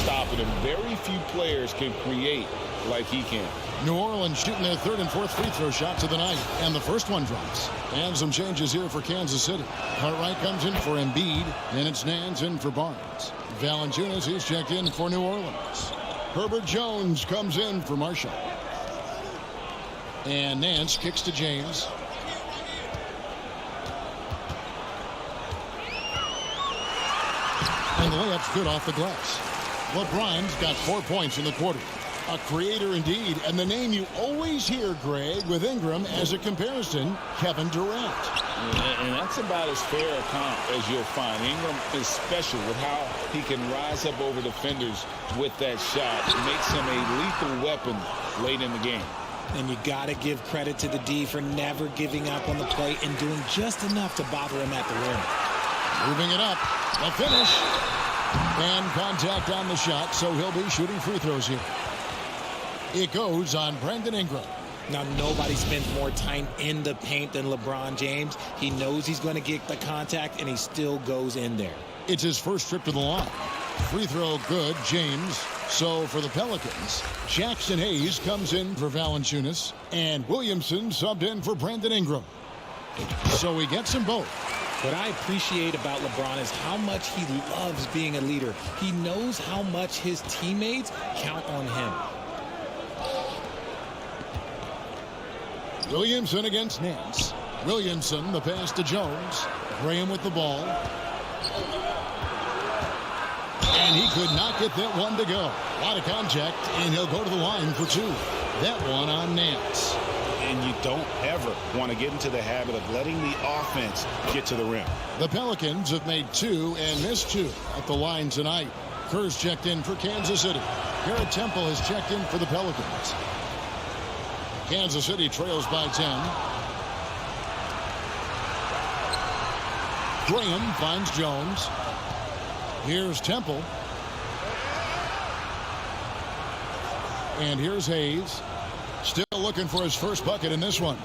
stopping him. Very few players can create like he can. New Orleans shooting their third and fourth free throw shots of the night. And the first one drops. And some changes here for Kansas City. Cartwright comes in for Embiid. And it's Nance in for Barnes. Valanciunas, he's checked in for New Orleans. Herbert Jones comes in for Marshall. And Nance kicks to James. And the layup's good off the glass. LeBron's got 4 points in the quarter. A creator indeed, and the name you always hear, Greg, with Ingram as a comparison, Kevin Durant. And that's about as fair a comp as you'll find. Ingram is special with how he can rise up over defenders with that shot. It makes him a lethal weapon late in the game. And you got to give credit to the D for never giving up on the play and doing just enough to bother him at the rim. Moving it up. The finish. And contact on the shot, so he'll be shooting free throws here. It goes on Brandon Ingram. Now, nobody spends more time in the paint than LeBron James. He knows he's going to get the contact, and he still goes in there. It's his first trip to the line. Free throw good, James. So for the Pelicans, Jackson Hayes comes in for Valanciunas, and Williamson subbed in for Brandon Ingram. So he gets them both. What I appreciate about LeBron is how much he loves being a leader. He knows how much his teammates count on him. Williamson against Nance. Williamson, the pass to Jones. Graham with the ball. And he could not get that one to go. A lot of contact, and he'll go to the line for two. That one on Nance. And you don't ever want to get into the habit of letting the offense get to the rim. The Pelicans have made two and missed two at the line tonight. Kerr's checked in for Kansas City. Garrett Temple has checked in for the Pelicans. Kansas City trails by 10. Graham finds Jones. Here's Temple. And here's Hayes. Still looking for his first bucket in this one.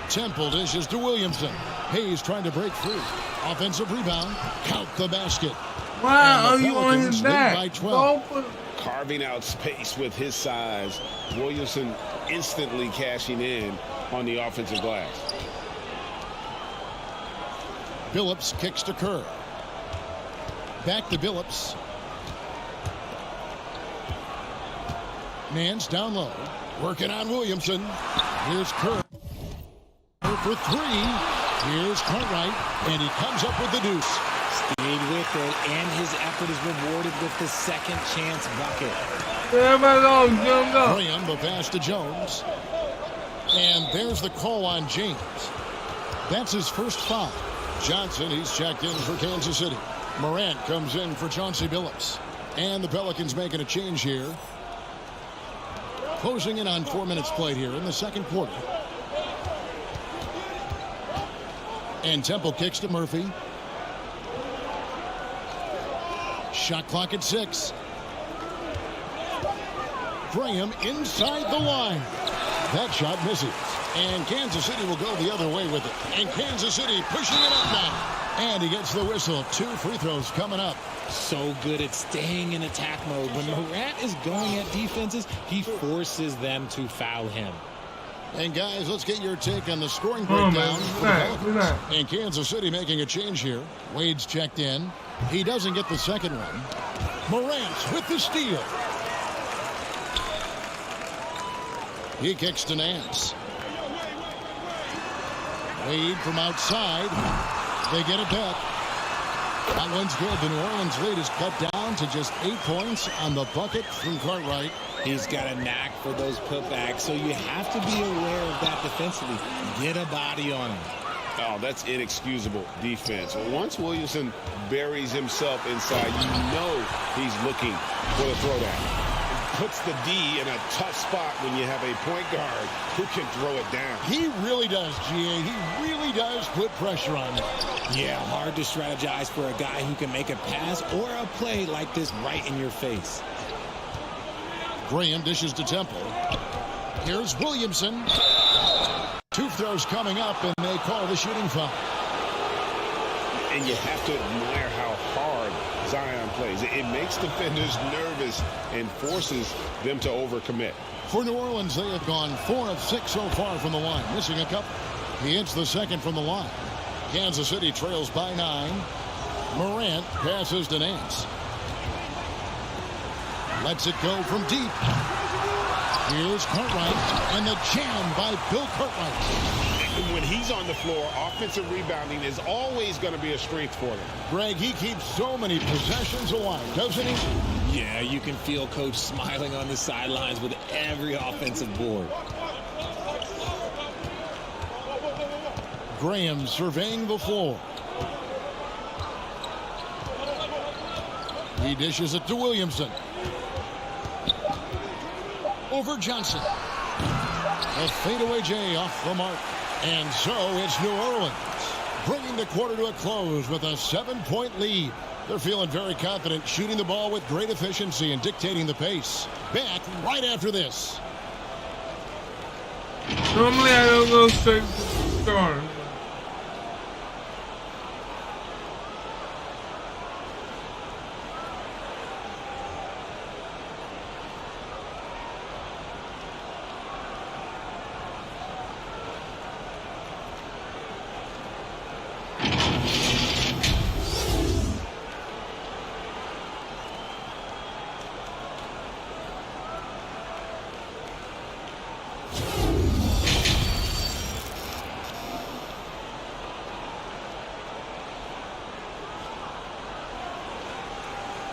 Temple dishes to Williamson. Hayes trying to break free. Offensive rebound. Count the basket. Wow, And the you on Pelicans his lead back. by 12. Go for Carving out space with his size. Williamson instantly cashing in on the offensive glass. Billups kicks to Kerr. Back to Billups. Nance down low. Working on Williamson. Here's Kerr for three. Here's Cartwright. And he comes up with the deuce. Stayed with it, and his effort is rewarded with the second chance bucket. Everybody go. Graham, the pass to Jones. And there's the call on James. That's his first foul. Johnson, he's checked in for Kansas City. Morant comes in for Chauncey Billups. And the Pelicans making a change here. Closing in on 4 minutes played here in the second quarter. And Temple kicks to Murphy. Shot clock at 6. Graham inside the line. That shot misses. And Kansas City will go the other way with it. And Kansas City pushing it up now. And he gets the whistle. 2 free throws coming up. So good at staying in attack mode. When Morant is going at defenses, he forces them to foul him. And guys, let's get your take on the scoring Oh, breakdown. man. Look at that. And Kansas City making a change here. Wade's checked in. He doesn't get the second one. Morant with the steal. He kicks to Nance. Wade from outside. They get it back. That one's good. The New Orleans lead is cut down to just 8 points on the bucket from Cartwright. He's got a knack for those putbacks, so you have to be aware of that defensively. Get a body on him. Oh, that's inexcusable defense. Once Williamson buries himself inside, you know he's looking for the throwdown. puts the D in a tough spot when you have a point guard who can throw it down. He really does, GA. He really does put pressure on him. Yeah, hard to strategize for a guy who can make a pass or a play like this right in your face. Graham dishes to Temple. Here's Williamson. 2 throws coming up, and they call the shooting foul. And you have to admire how hard Zion plays. It makes defenders nervous and forces them to overcommit. For New Orleans, they have gone 4 of 6 so far from the line, missing a couple. He hits the second from the line. Kansas City trails by 9. Morant passes to Nance. Lets it go from deep. Here's Cartwright, and the jam by Bill Cartwright. When he's on the floor, offensive rebounding is always going to be a strength for them. Greg, he keeps so many possessions alive, doesn't he? Yeah, you can feel Coach smiling on the sidelines with every offensive board. Graham surveying the floor. He dishes it to Williamson. Over Johnson. A fadeaway J off the mark. And so it's New Orleans bringing the quarter to a close with a 7-point lead. They're feeling very confident, shooting the ball with great efficiency and dictating the pace. Back right after this. Normally I don't go straight to the stars.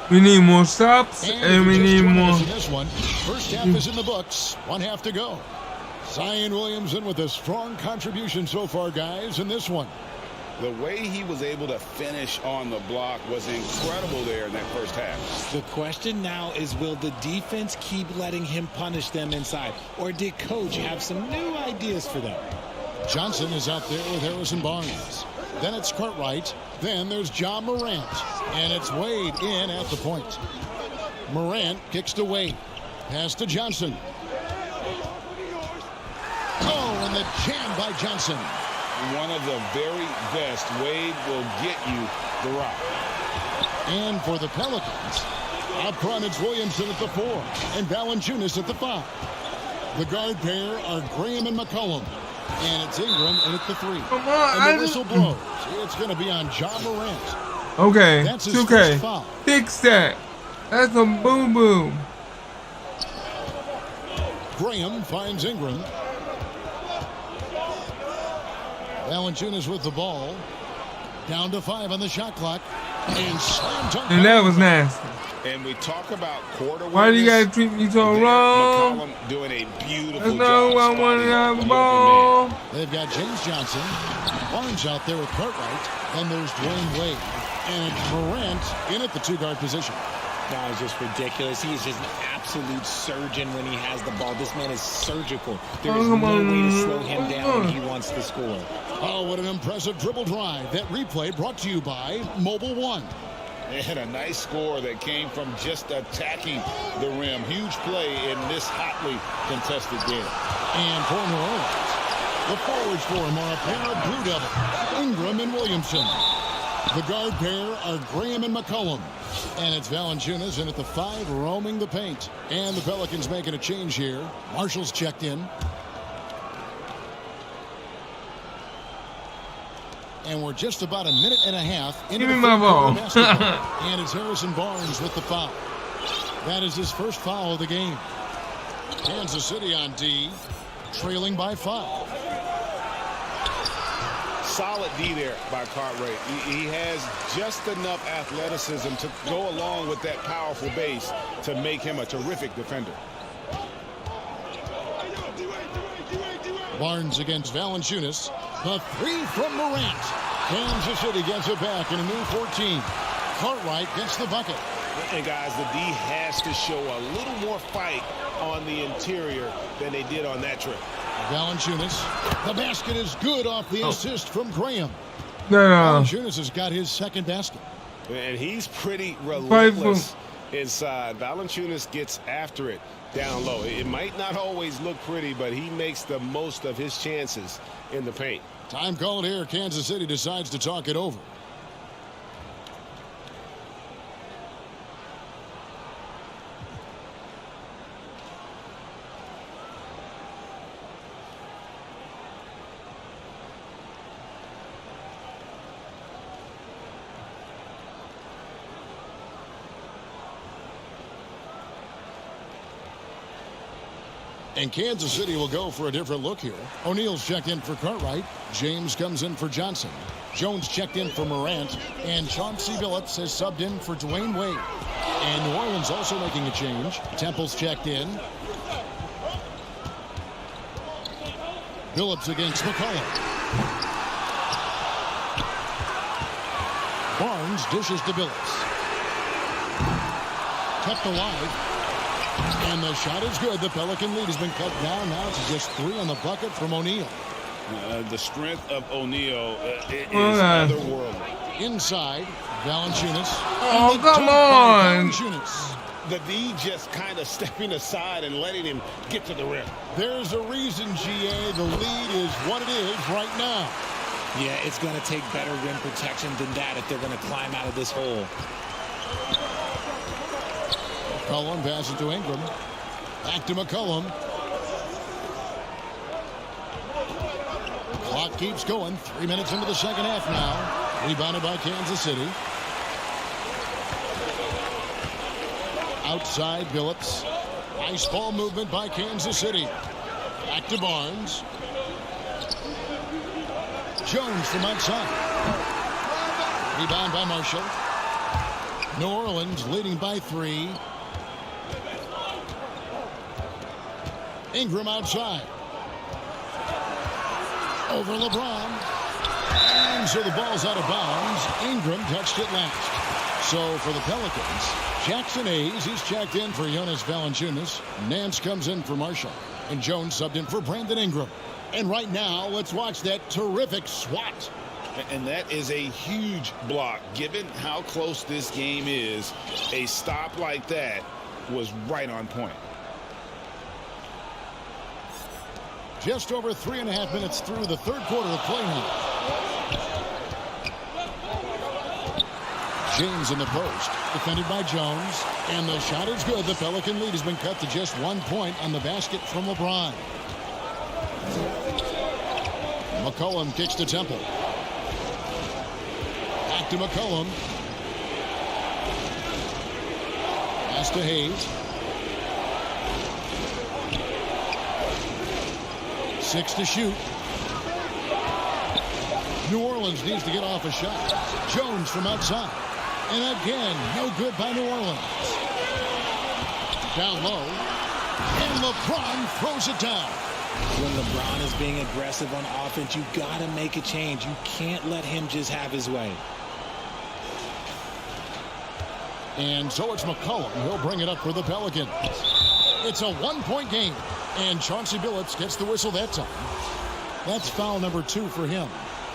We need more stops, and we need more. This one. First half is in the books. 1 half to go. Zion Williamson with a strong contribution so far, guys, in this one. The way he was able to finish on the block was incredible there in that first half. The question now is, will the defense keep letting him punish them inside? Or did Coach have some new ideas for them? Johnson is out there with Harrison Barnes. Then it's Cartwright. Then there's Ja Morant. And it's Wade in at the point. Morant kicks to Wade. Pass to Johnson. Oh, and the jam by Johnson. One of the very best. Wade will get you the rock. And for the Pelicans, up front it's Williamson at the 4 and Valanciunas at the 5. The guard pair are Graham and McCollum. And it's Ingram in at the 3. Come on, and the whistle blows. It's going to be on Ja Morant. Okay, That's his 2K. first foul. Fix that. That's a boom boom. Graham finds Ingram. Valanciunas with the ball. Down to 5 on the shot clock. And slam dunk. And that was nasty. And we talk about court awareness. Why do you guys treat me so wrong? McCollum doing a beautiful That's job. not who I wanted to have the ball. They've got James Johnson. Barnes out there with Cartwright. And there's Dwayne Wade. And it's Morant in at the 2-guard position. That was just ridiculous. He is just an absolute surgeon when he has the ball. This man is surgical. There is no way to slow him down when he wants to score. Oh, what an impressive dribble drive. That replay brought to you by Mobile One. They had a nice score that came from just attacking the rim. Huge play in this hotly contested game. And for New Orleans, the forwards for him are a pair of Blue Devils, Ingram and Williamson. The guard pair are Graham and McCollum. And it's Valanciunas in at the 5, roaming the paint. And the Pelicans making a change here. Marshall's checked in. And we're just about a minute and a half into Give me the my third ball. quarter of basketball. And it's Harrison Barnes with the foul. That is his first foul of the game. Kansas City on D, trailing by 5. Solid D there by Cartwright. He has just enough athleticism to go along with that powerful base to make him a terrific defender. Barnes against Valanciunas. The 3 from Morant. Kansas City gets it back in a new 14. Cartwright gets the bucket. And guys, the D has to show a little more fight on the interior than they did on that trip. Valanciunas. The basket is good off the assist from Graham. No. Valanciunas has got his second basket. And he's pretty relentless inside. Valanciunas gets after it down low. It might not always look pretty, but he makes the most of his chances in the paint. Time called here. Kansas City decides to talk it over. And Kansas City will go for a different look here. O'Neal's checked in for Cartwright. James comes in for Johnson. Jones checked in for Morant. And Chauncey Billups has subbed in for Dwayne Wade. And New Orleans also making a change. Temple's checked in. Billups against McCollum. Barnes dishes to Billups. Kept alive. And the shot is good. The Pelican lead has been cut down. Now it's just 3 on the bucket from O'Neal. The strength of O'Neal is otherworldly. Inside, Valanciunas. Oh, come on. Valanciunas. The D just kind of stepping aside and letting him get to the rim. There's a reason, GA. The lead is what it is right now. Yeah, it's going to take better rim protection than that if they're going to climb out of this hole. McCollum passes to Ingram. Back to McCollum. Clock keeps going. 3 minutes into the second half now. Rebounded by Kansas City. Outside Billups. Nice ball movement by Kansas City. Back to Barnes. Jones from outside. Rebound by Marshall. New Orleans leading by 3. Ingram outside. Over LeBron. And so the ball's out of bounds. Ingram touched it last. So for the Pelicans, Jackson Hayes, he's checked in for Jonas Valanciunas. Nance comes in for Marshall. And Jones subbed in for Brandon Ingram. And right now, let's watch that terrific swat. And that is a huge block. Given how close this game is, a stop like that was right on point. Just over 3.5 minutes through the third quarter of play now. James in the post, defended by Jones, and the shot is good. The Pelican lead has been cut to just 1 point on the basket from LeBron. McCollum kicks to Temple. Back to McCollum. Pass to Hayes. 6 to shoot. New Orleans needs to get off a shot. Jones from outside. And again, no good by New Orleans. Down low. And LeBron throws it down. When LeBron is being aggressive on offense, you got to make a change. You can't let him just have his way. And so it's McCollum. He'll bring it up for the Pelicans. It's a 1-point game. And Chauncey Billups gets the whistle that time. That's foul number 2 for him.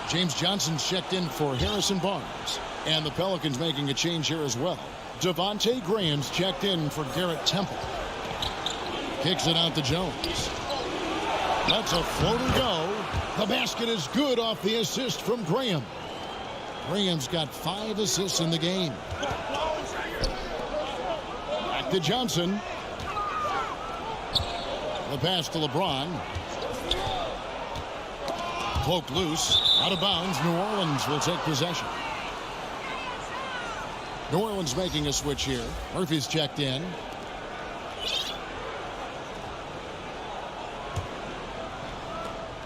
James Johnson's checked in for Harrison Barnes. And the Pelicans making a change here as well. Devontae Graham's checked in for Garrett Temple. Kicks it out to Jones. That's a floater go. The basket is good off the assist from Graham. Graham's got 5 assists in the game. Back to Johnson. The pass to LeBron. Cloak loose. Out of bounds. New Orleans will take possession. New Orleans making a switch here. Murphy's checked in.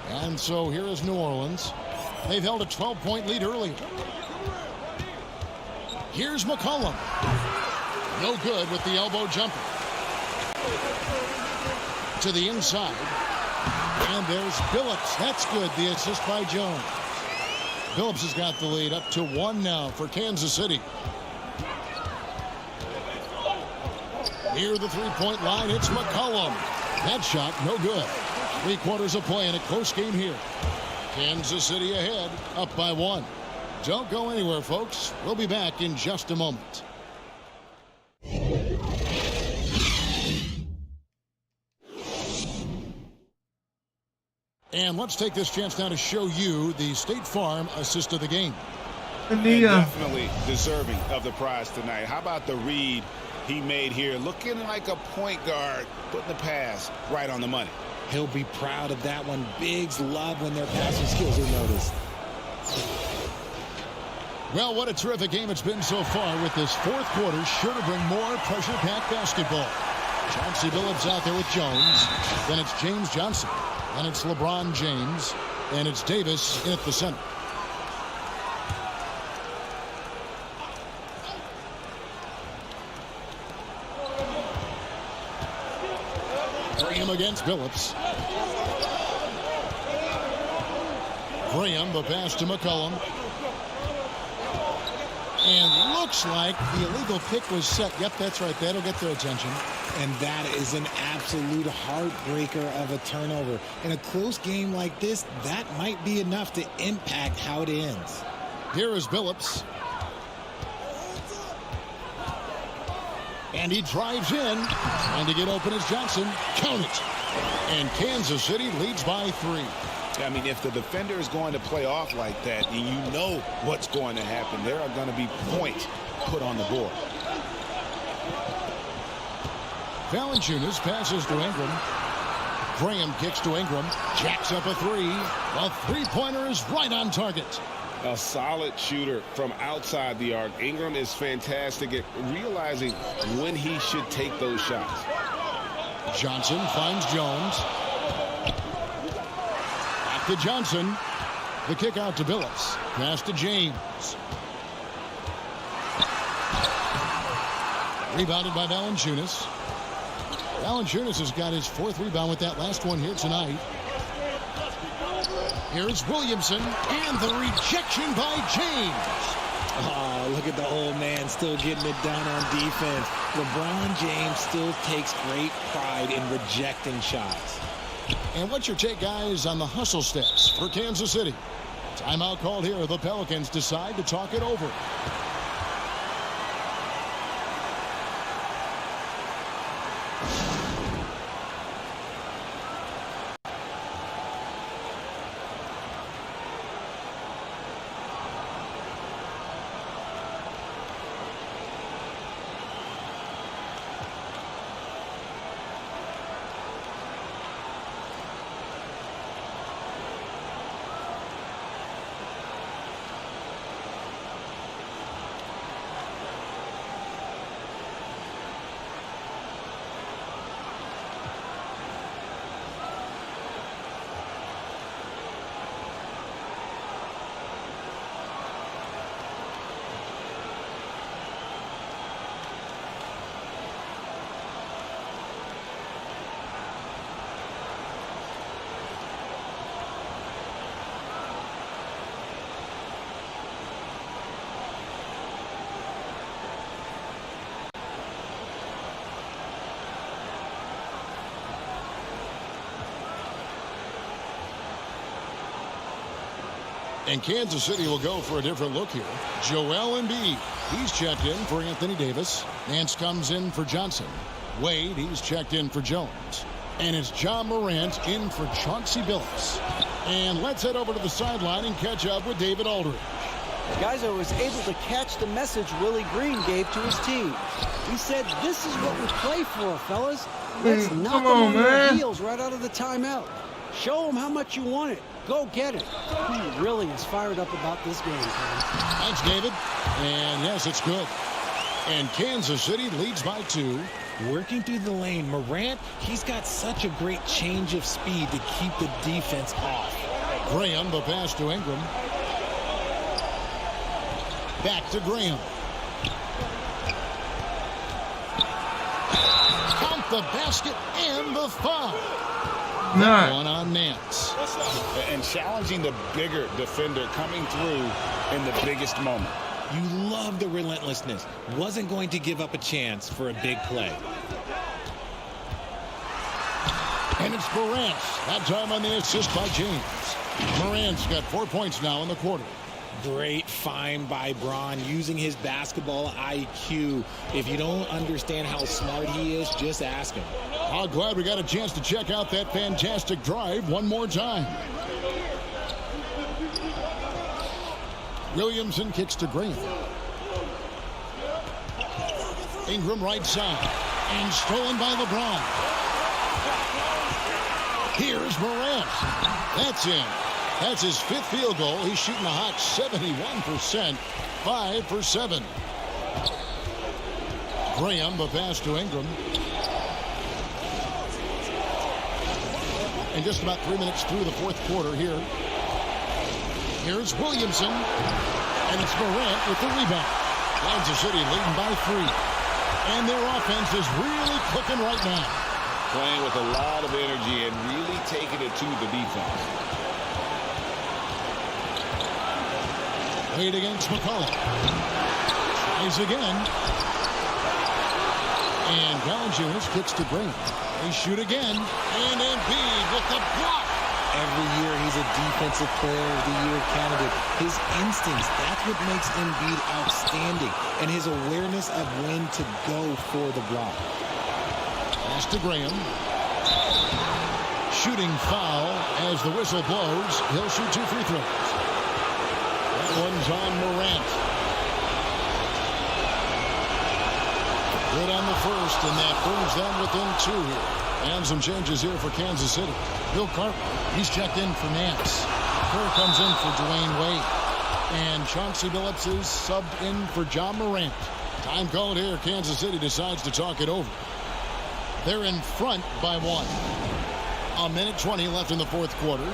And so here is New Orleans. They've held a 12-point lead earlier. Here's McCollum. No good with the elbow jumper. To the inside. And there's Billups. That's good. The assist by Jones. Billups has got the lead up to 1 now for Kansas City. Near the three-point line, it's McCollum. That shot, no good. 3 quarters of play in a close game here. Kansas City ahead, up by 1. Don't go anywhere, folks. We'll be back in just a moment. And let's take this chance now to show you the State Farm assist of the game. And definitely deserving of the prize tonight. How about the read he made here? Looking like a point guard, putting the pass right on the money. He'll be proud of that one. Bigs love when their passing skills are noticed. Well, what a terrific game it's been so far, with this fourth quarter sure to bring more pressure-packed basketball. Chauncey Billups out there with Jones. Then it's James Johnson. Then it's LeBron James. And it's Davis in at the center. Graham against Billups. Graham, the pass to McCollum. And looks like the illegal pick was set. Yep, that's right. That'll get their attention. And that is an absolute heartbreaker of a turnover. In a close game like this, that might be enough to impact how it ends. Here is Billups. And he drives in. Trying to get open is Johnson. Count it. And Kansas City leads by 3. I mean, if the defender is going to play off like that, and you know what's going to happen, there are going to be points put on the board. Valanciunas passes to Ingram. Graham kicks to Ingram. Jacks up a 3. A three-pointer is right on target. A solid shooter from outside the arc. Ingram is fantastic at realizing when he should take those shots. Johnson finds Jones. Back to Johnson. The kick out to Billups. Pass to James. Rebounded by Valanciunas. Valanciunas has got his 4th rebound with that last one here tonight. Here's Williamson, and the rejection by James. Oh, look at the old man still getting it done on defense. LeBron James still takes great pride in rejecting shots. And what's your take, guys, on the hustle steps for Kansas City? Timeout called here. The Pelicans decide to talk it over. And Kansas City will go for a different look here. Joel Embiid, he's checked in for Anthony Davis. Nance comes in for Johnson. Wade, he's checked in for Jones. And it's John Morant in for Chauncey Billups. And let's head over to the sideline and catch up with David Aldridge. Guys, I was able to catch the message Willie Green gave to his team. He said, this is what we play for, fellas. Let's knock them on their heels right out of the timeout. Show them how much you want it. Go get it. He really is fired up about this game, Kevin. Thanks, David. And yes, it's good. And Kansas City leads by 2. Working through the lane, Morant, he's got such a great change of speed to keep the defense off. Graham, the pass to Ingram. Back to Graham. Count the basket and the foul. Nah. One on Nance. And challenging the bigger defender, coming through in the biggest moment. You love the relentlessness. Wasn't going to give up a chance for a big play. And it's Morant. That time on the assist by James. Morant's got 4 points now in the quarter. Great find by Bron, using his basketball IQ. If you don't understand how smart he is, just ask him. I'm glad we got a chance to check out that fantastic drive one more time. Williamson kicks to Green. Ingram right side. And stolen by LeBron. Here's Morant. That's in. That's his 5th field goal. He's shooting a hot 71%. 5 for 7. Graham, the pass to Ingram. And just about 3 minutes through the 4th quarter here. Here's Williamson. And it's Morant with the rebound. Kansas City leading by 3. And their offense is really clicking right now. Playing with a lot of energy and really taking it to the defense. Wade against McCollum. Tries again. And Valanciunas kicks to Green. They shoot again. And Embiid with the block. Every year he's a defensive player of the year candidate. His instincts, that's what makes Embiid outstanding. And his awareness of when to go for the block. Pass to Graham. Shooting foul as the whistle blows. He'll shoot 2 free throws. That one's on Morant. Good on the first, and that brings them within 2 here. And some changes here for Kansas City. Bill Cartwright, he's checked in for Nance. Kerr comes in for Dwayne Wade. And Chauncey Billups is subbed in for John Morant. Time called here. Kansas City decides to talk it over. They're in front by 1. A minute 20 left in the 4th quarter.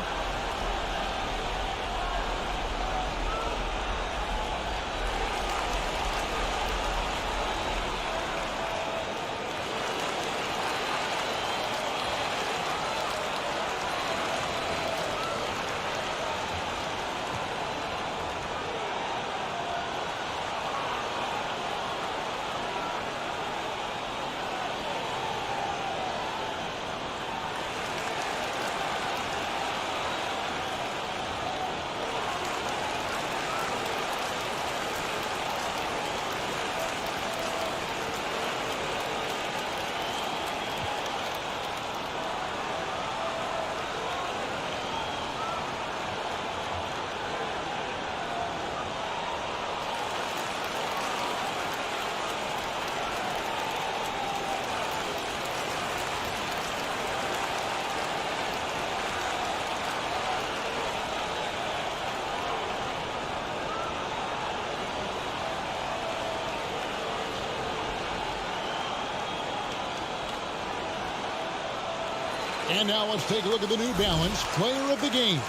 And now let's take a look at the New Balance player of the game,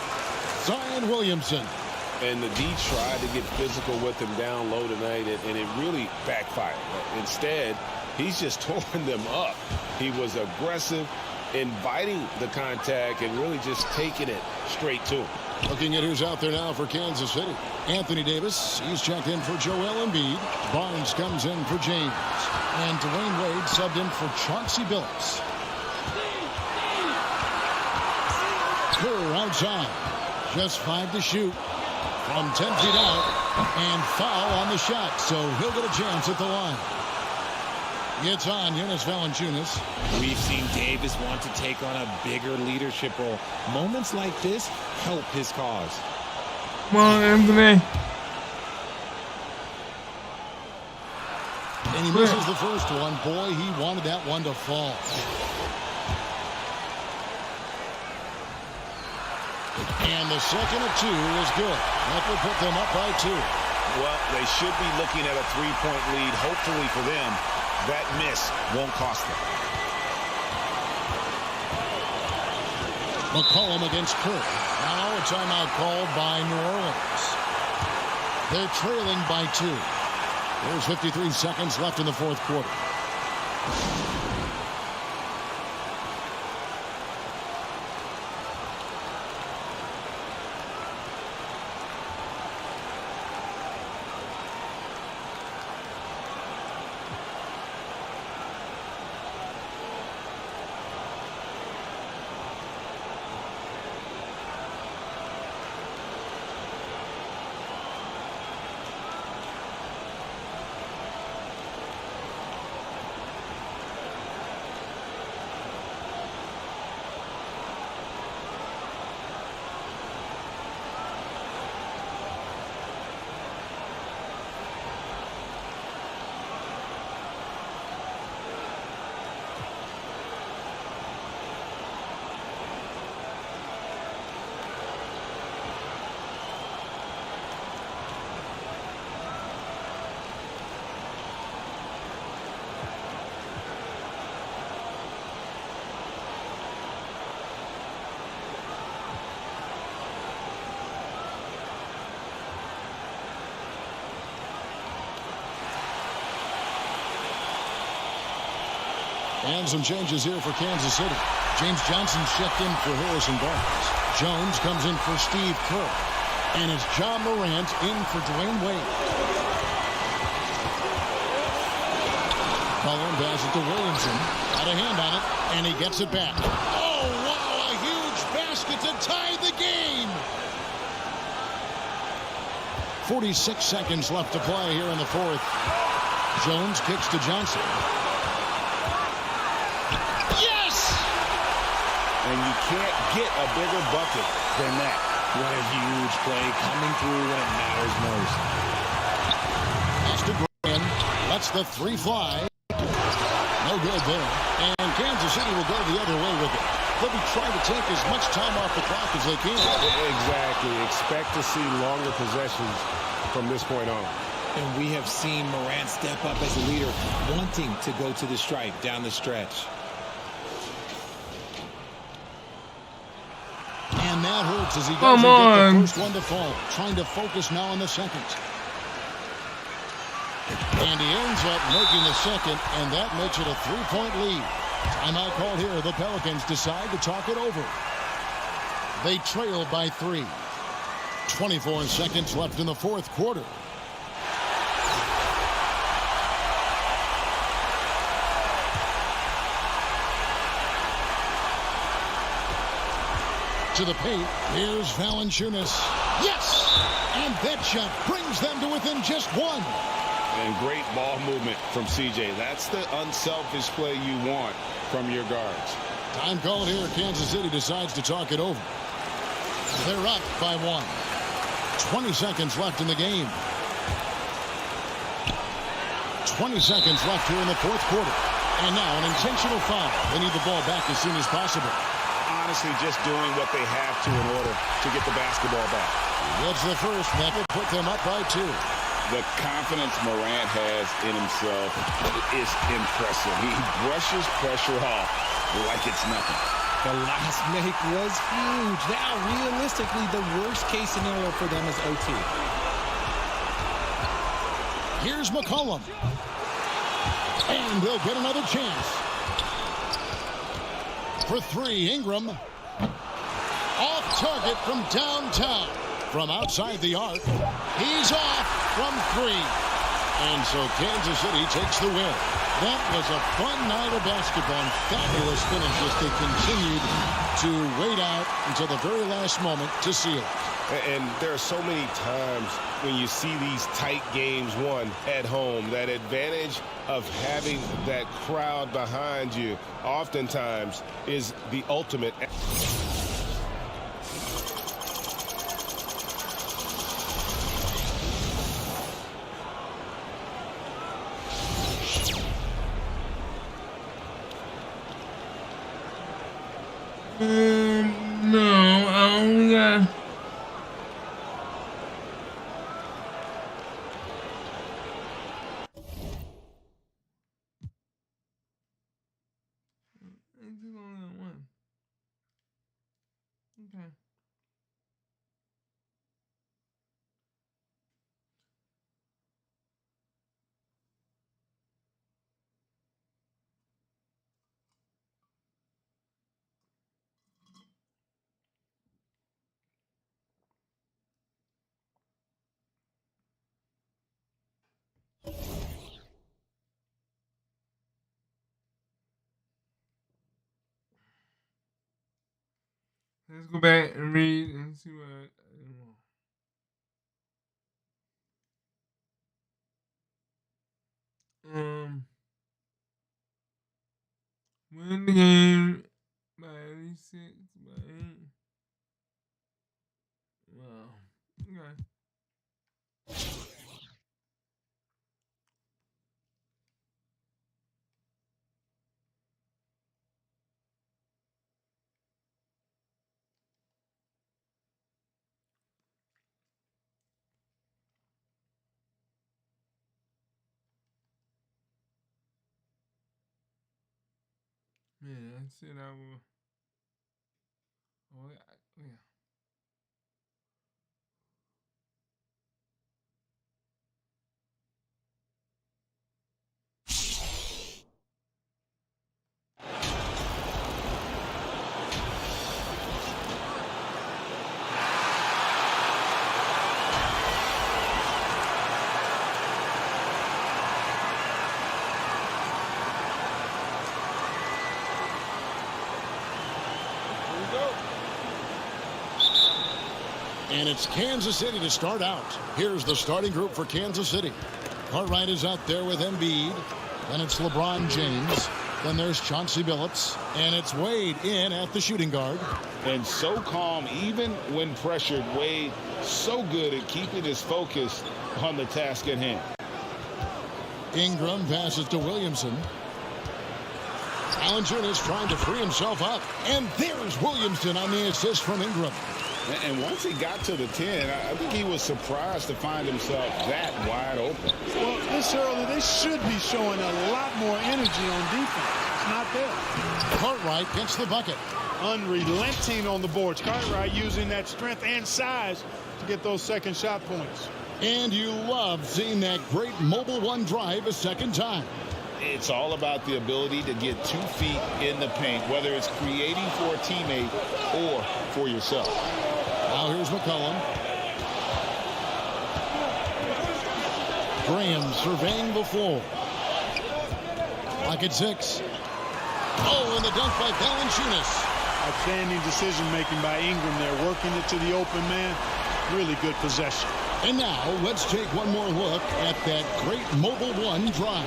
Zion Williamson. And the D tried to get physical with him down low tonight, and it really backfired. Instead, he's just torn them up. He was aggressive, inviting the contact, and really just taking it straight to him. Looking at who's out there now for Kansas City. Anthony Davis, he's checked in for Joel Embiid. Barnes comes in for James. And Dwayne Wade subbed in for Chauncey Billups. Kerr outside. Just 5 to shoot. From 10 feet out. And foul on the shot. So he'll get a chance at the line. It's on Jonas Valanciunas. We've seen Davis want to take on a bigger leadership role. Moments like this help his cause. Come on, Anthony. And he misses the first one. Boy, he wanted that one to fall. And the second of 2 is good. That will put them up by 2. Well, they should be looking at a 3-point lead, hopefully for them. That miss won't cost them. McCollum against Kerr. Now a timeout called by New Orleans. They're trailing by 2. There's 53 seconds left in the 4th quarter. And some changes here for Kansas City. James Johnson checked in for Harrison Barnes. Jones comes in for Steve Kerr. And it's John Morant in for Dwayne Wade. Cullen passes it to Williamson. Got a hand on it, and he gets it back. Oh, wow, a huge basket to tie the game. 46 seconds left to play here in the fourth. Jones kicks to Johnson. Yes! And you can't get a bigger bucket than that. What a huge play coming through when it matters most. Pass to Grant. Lets the three fly. No good there. And Kansas City will go the other way with it. They'll be trying to take as much time off the clock as they can. Exactly. Expect to see longer possessions from this point on. And we have seen Morant step up as a leader, wanting to go to the stripe down the stretch. And that hurts as he doesn't get the first one to fall. Trying to focus now on the second. And he ends up making the second, and that makes it a three-point lead. Timeout called here. The Pelicans decide to talk it over. They trail by 3. 24 seconds left in the fourth quarter. To the paint, here's Valanciunas. Yes! And that shot brings them to within just one. And great ball movement from CJ. That's the unselfish play you want from your guards. Time called here. Kansas City decides to talk it over. They're up by 1. 20 seconds left in the game. 20 seconds left here in the fourth quarter. And now an intentional foul. They need the ball back as soon as possible. Honestly, just doing what they have to in order to get the basketball back. Gets the first. That will put them up by 2. The confidence Morant has in himself is impressive. He brushes pressure off like it's nothing. The last make was huge. Now, realistically, the worst case scenario for them is OT. Here's McCollum. And they'll get another chance. For 3, Ingram. Off target from downtown. From outside the arc. He's off from 3. And so Kansas City takes the win. That was a fun night of basketball and fabulous finish as they continued to wait out until the very last moment to seal it. And there are so many times when you see these tight games won at home, that advantage of having that crowd behind you oftentimes is the ultimate. No, I only got. I just only got 1. Okay. Let's go back and read and see what I win the game by at least 6, by 8. Wow. Okay. Man, I said I will. Oh, yeah. And it's Kansas City to start out. Here's the starting group for Kansas City. Cartwright is out there with Embiid. Then it's LeBron James. Then there's Chauncey Billups. And it's Wade in at the shooting guard. And so calm, even when pressured. Wade so good at keeping his focus on the task at hand. Ingram passes to Williamson. Valanciunas trying to free himself up. And there's Williamson on the assist from Ingram. And once he got to the 10, I think he was surprised to find himself that wide open. Well, this early, they should be showing a lot more energy on defense. It's not there. Cartwright gets the bucket. Unrelenting on the boards. Cartwright using that strength and size to get those second shot points. And you love seeing that great mobile one drive a second time. It's all about the ability to get 2 feet in the paint, whether it's creating for a teammate or for yourself. Now here's McCollum. Graham surveying the floor. Lock at 6. Oh, and the dunk by Valanciunas. Outstanding decision-making by Ingram there, working it to the open man. Really good possession. And now let's take one more look at that great mobile one drive.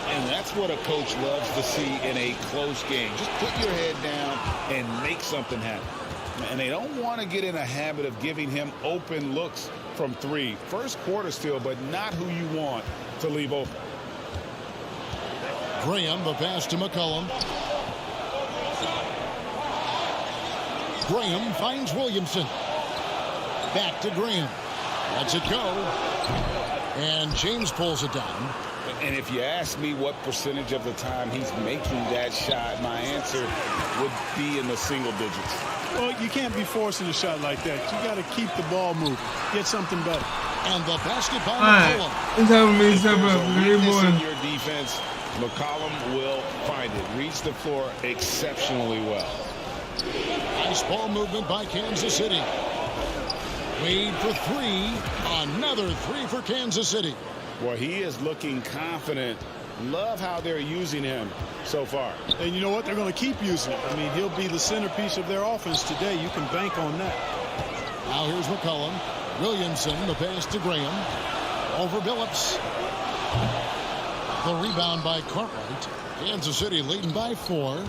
And that's what a coach loves to see in a close game. Just put your head down and make something happen. And they don't want to get in a habit of giving him open looks from 3. First quarter still, but not who you want to leave open. Graham, the pass to McCollum. Graham finds Williamson. Back to Graham. Lets it go. And James pulls it down. And if you ask me what percentage of the time he's making that shot, my answer would be in the single digits. Well, you can't be forcing a shot like that. You got to keep the ball moving. Get something better. And the basket by Alright, McCollum. it's having me step There's up. a Hey, weakness in boy. your defense. McCollum will find it. Reach the floor exceptionally well. Nice ball movement by Kansas City. Wade for 3. Another 3 for Kansas City. Well, he is looking confident. Love how they're using him so far. And you know what? They're going to keep using it. I mean, he'll be the centerpiece of their offense today. You can bank on that. Now here's McCollum. Williamson, the pass to Graham. Over Billups. The rebound by Cartwright. Kansas City leading by 4.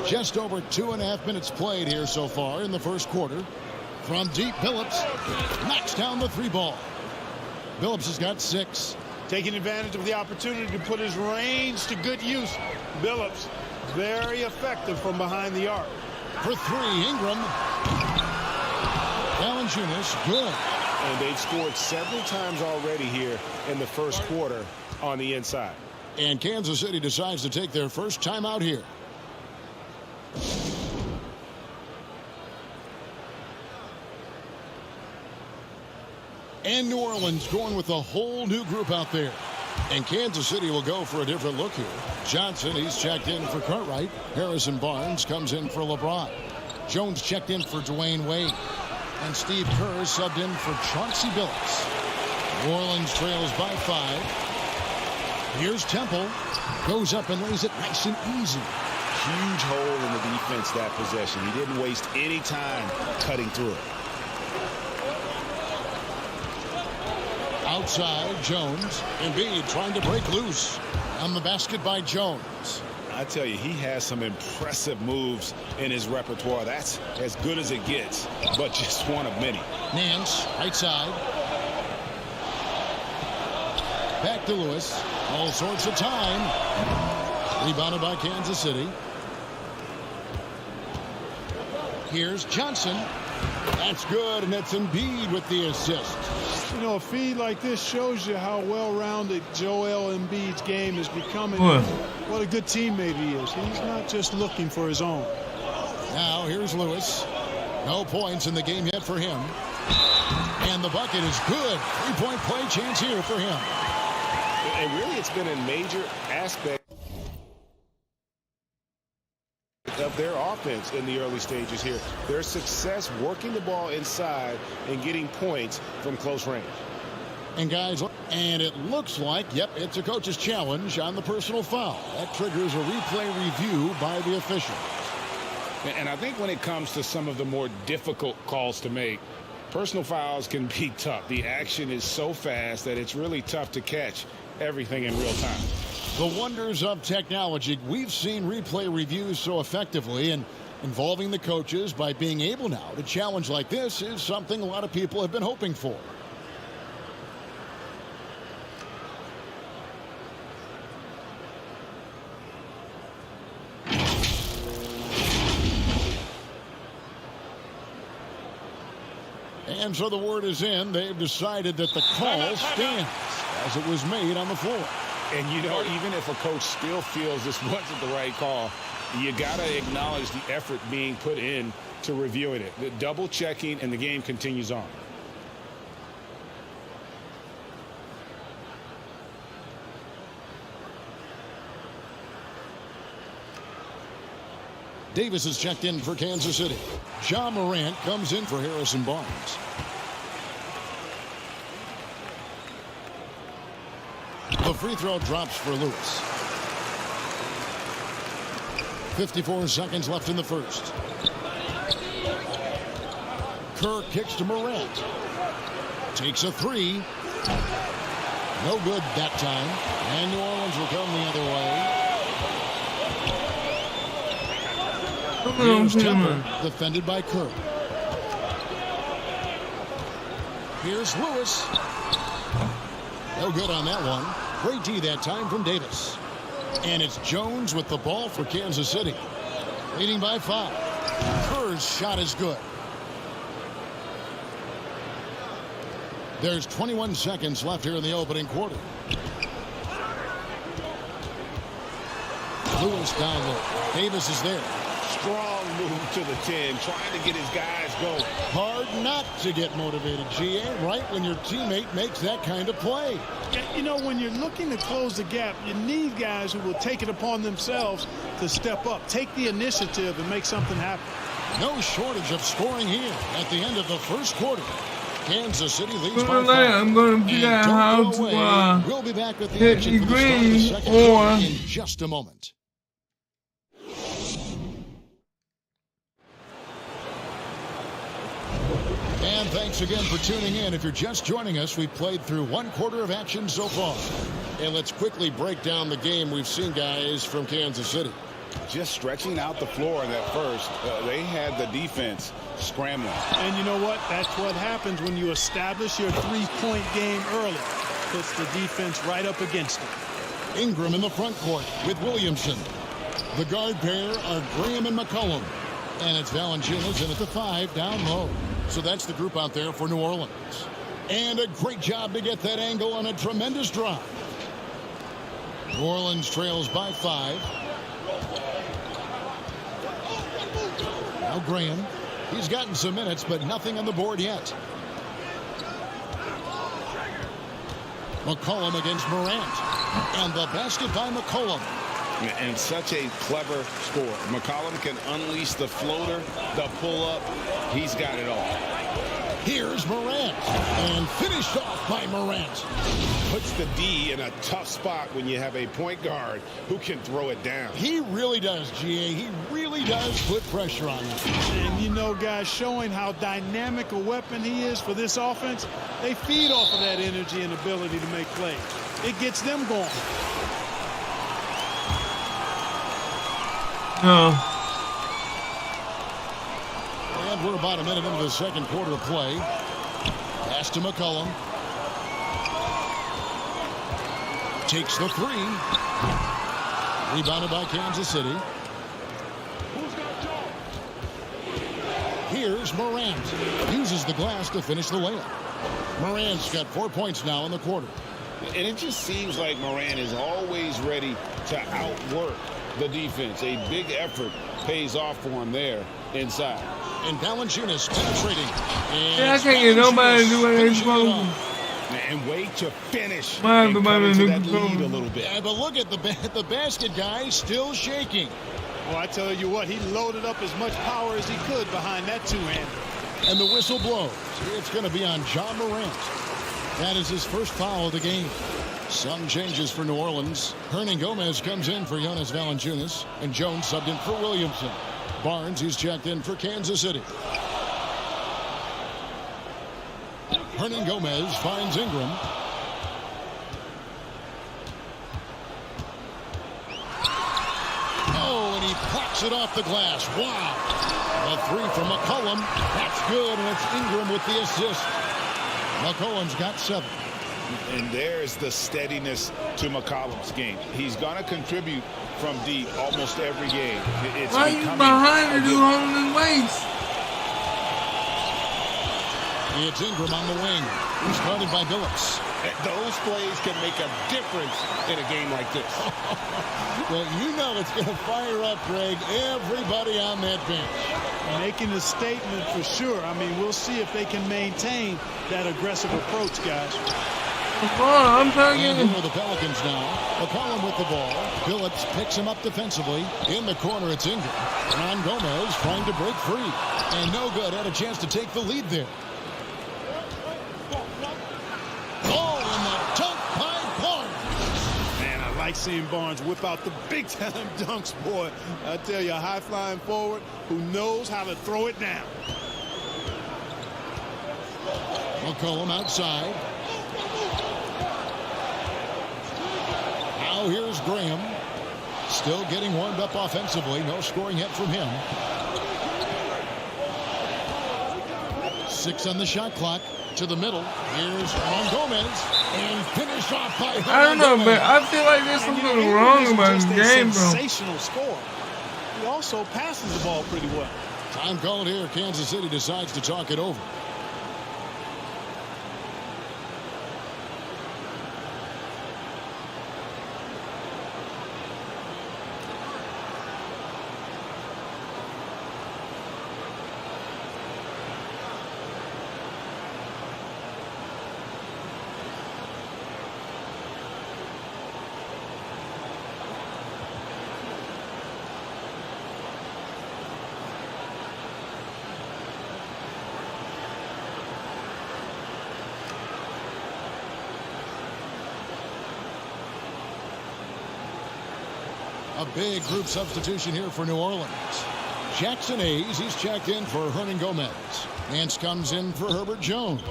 Just over 2.5 minutes played here so far in the first quarter. From deep, Billups knocks down the 3 ball. Billups has got 6. Taking advantage of the opportunity to put his range to good use. Billups, very effective from behind the arc. For 3, Ingram. Valanciunas, good. And they've scored several times already here in the first quarter on the inside. And Kansas City decides to take their first timeout here. And New Orleans going with a whole new group out there. And Kansas City will go for a different look here. Johnson, he's checked in for Cartwright. Harrison Barnes comes in for LeBron. Jones checked in for Dwayne Wade. And Steve Kerr subbed in for Chauncey Billups. New Orleans trails by 5. Here's Temple. Goes up and lays it nice and easy. Huge hole in the defense that possession. He didn't waste any time cutting through it. Outside, Jones. Embiid trying to break loose. On the basket by Jones. I tell you, he has some impressive moves in his repertoire. That's as good as it gets, but just one of many. Nance, right side. Back to Lewis. All sorts of time. Rebounded by Kansas City. Here's Johnson. That's good, and it's Embiid with the assist. You know, a feed like this shows you how well-rounded Joel Embiid's game is becoming. What? What a good teammate he is. He's not just looking for his own. Now here's Lewis. No points in the game yet for him. And the bucket is good. 3-point play chance here for him. And really, it's been a major aspect of their offense in the early stages here. Their success working the ball inside and getting points from close range. And guys, And it looks like, yep, it's a coach's challenge on the personal foul. That triggers a replay review by the official. And I think when it comes to some of the more difficult calls to make, personal fouls can be tough. The action is so fast that it's really tough to catch everything in real time. The wonders of technology. We've seen replay reviews so effectively, and involving the coaches by being able now to challenge like this is something a lot of people have been hoping for. And so the word is in. They've decided that the call stands as it was made on the floor. And, you know, even if a coach still feels this wasn't the right call, you got to acknowledge the effort being put in to reviewing it. The double checking, and the game continues on. Davis is checked in for Kansas City. Ja Morant comes in for Harrison Barnes. The free throw drops for Lewis. 54 seconds left in the first. Kerr kicks to Morant. Takes a three. No good that time. And New Orleans will come the other way. Here's Temple, defended by Kerr. Here's Lewis. No good on that one. Great D that time from Davis. And it's Jones with the ball for Kansas City. Leading by 5. Kerr's shot is good. There's 21 seconds left here in the opening quarter. Lewis down low. Davis is there. Strong move to the 10, trying to get his guys going. Hard not to get motivated, GA, right when your teammate makes that kind of play. You know, when you're looking to close the gap, you need guys who will take it upon themselves to step up, take the initiative, and make something happen. No shortage of scoring here at the end of the first quarter. Kansas City leads by 5. I'm going to figure out how to we'll be back with the hit action the for the start of the green second or quarter in just a moment. And thanks again for tuning in. If you're just joining us, we've played through one quarter of action so far. And let's quickly break down the game we've seen, guys, from Kansas City. Just stretching out the floor in that first. They had the defense scrambling. And you know what? That's what happens when you establish your three-point game early. Puts the defense right up against it. Ingram in the front court with Williamson. The guard pair are Graham and McCollum. And it's Valanciunas in at the 5 down low. So that's the group out there for New Orleans. And a great job to get that angle on a tremendous drive. New Orleans trails by 5. Now Graham. He's gotten some minutes, but nothing on the board yet. McCollum against Morant. And the basket by McCollum. And such a clever score. McCollum can unleash the floater, the pull-up. He's got it all. Here's Morant. And finished off by Morant. Puts the D in a tough spot when you have a point guard who can throw it down. He really does, GA. He really does put pressure on him. And you know, guys, showing how dynamic a weapon he is for this offense, they feed off of that energy and ability to make plays. It gets them going. no. And we're about a minute into the second quarter of play. Pass to McCollum. Takes the 3. Rebounded by Kansas City. Here's Morant. Uses the glass to finish the layup. Morant's got 4 points now in the quarter. And it just seems like Morant is always ready to outwork the defense. A big effort pays off for him there inside. And Valanciunas penetrating. I can't get nobody to do what they're supposed to. And wait to finish Man, and come into that control. lead a little bit. Yeah, but look at the basket guy still shaking. Well, I tell you what, he loaded up as much power as he could behind that two-hander. And the whistle blows. It's going to be on Ja Morant. That is his first foul of the game. Some changes for New Orleans. Hernangomez comes in for Jonas Valanciunas, and Jones subbed in for Williamson. Barnes, he's checked in for Kansas City. Hernangomez finds Ingram. Oh, and he plucks it off the glass. Wow. A three from McCollum. That's good, and it's Ingram with the assist. McCollum's got 7. And there's the steadiness to McCollum's game. He's going to contribute from deep almost every game. It's Why are you behind the dude holding his waist? It's Ingram on the wing. He's guarded by Billups. Those plays can make a difference in a game like this. Well, you know it's going to fire up, Greg, everybody on that bench. Making a statement for sure. I mean, we'll see if they can maintain that aggressive approach, guys. I'm trying to And get here are the Pelicans now. McCollum with the ball. Billups picks him up defensively. In the corner, it's Ingram. Hernangomez trying to break free. And no good. Had a chance to take the lead there. Oh, and the dunk by Barnes. Man, I like seeing Barnes whip out the big-time dunks, boy. I tell you, a high-flying forward who knows how to throw it down. McCollum outside. Now here's Graham. Still getting warmed up offensively. No scoring yet from him. 6 on the shot clock. To the middle. Here's Hernangomez. And finished off by Hernangomez. I don't know, but I feel like there's something wrong about this game, bro. Sensational score. He also passes the ball pretty well. Time called here. Kansas City decides to talk it over. A big group substitution here for New Orleans. Jackson Hayes, he's checked in for Hernangomez. Nance comes in for Herbert Jones.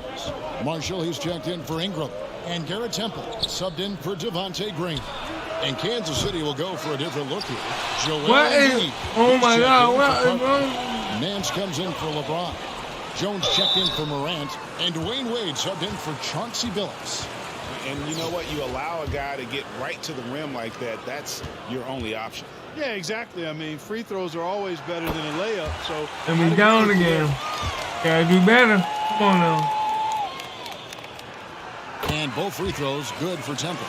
Marshall, he's checked in for Ingram. And Garrett Temple subbed in for Devontae Green. And Kansas City will go for a different look here. Joel Embiid. Oh my God, what is wrong? Nance comes in for LeBron. Jones checked in for Morant. And Dwayne Wade subbed in for Chauncey Billups. And you know what? You allow a guy to get right to the rim like that. That's your only option. Yeah, exactly. I mean, free throws are always better than a layup. So And we down again. Gotta do better. Come on now. And both free throws good for Temple.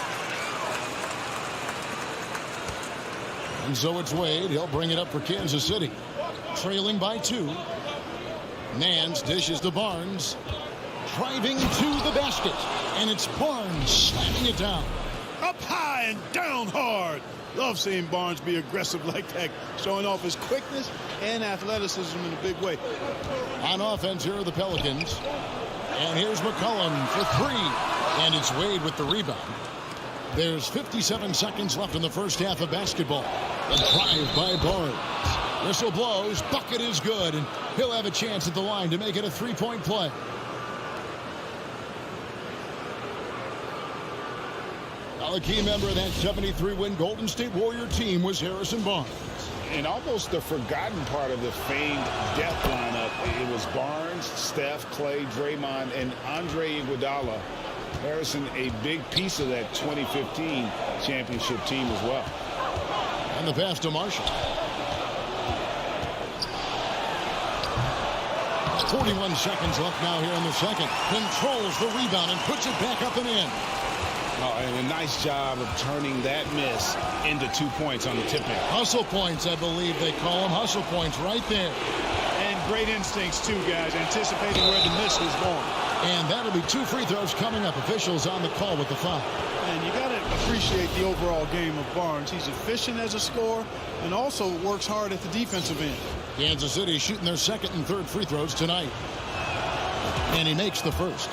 And so it's Wade. He'll bring it up for Kansas City. Trailing by 2. Nance dishes to Barnes. Driving to the basket. And it's Barnes slamming it down. up high and down hard. Love seeing Barnes be aggressive like that, showing off his quickness and athleticism in a big way. On offense, here are the Pelicans. And here's McCollum for 3. And it's Wade with the rebound. There's 57 seconds left in the first half of basketball. A drive by Barnes. Whistle blows. Bucket is good. And he'll have a chance at the line to make it a three-point play. A key member of that 73-win Golden State Warrior team was Harrison Barnes. And almost the forgotten part of the famed death lineup, it was Barnes, Steph, Clay, Draymond, and Andre Iguodala. Harrison, a big piece of that 2015 championship team as well. And the pass to Marshall. 41 seconds left now here in the second. Controls the rebound and puts it back up and in. Oh, and a nice job of turning that miss into 2 points on the tip-in. Hustle points, I believe they call them. Hustle points right there. And great instincts, too, guys, anticipating where the miss was going. And that'll be 2 free throws coming up. Officials on the call with the foul. And you got to appreciate the overall game of Barnes. He's efficient as a scorer and also works hard at the defensive end. Kansas City shooting their second and third free throws tonight. And he makes the first.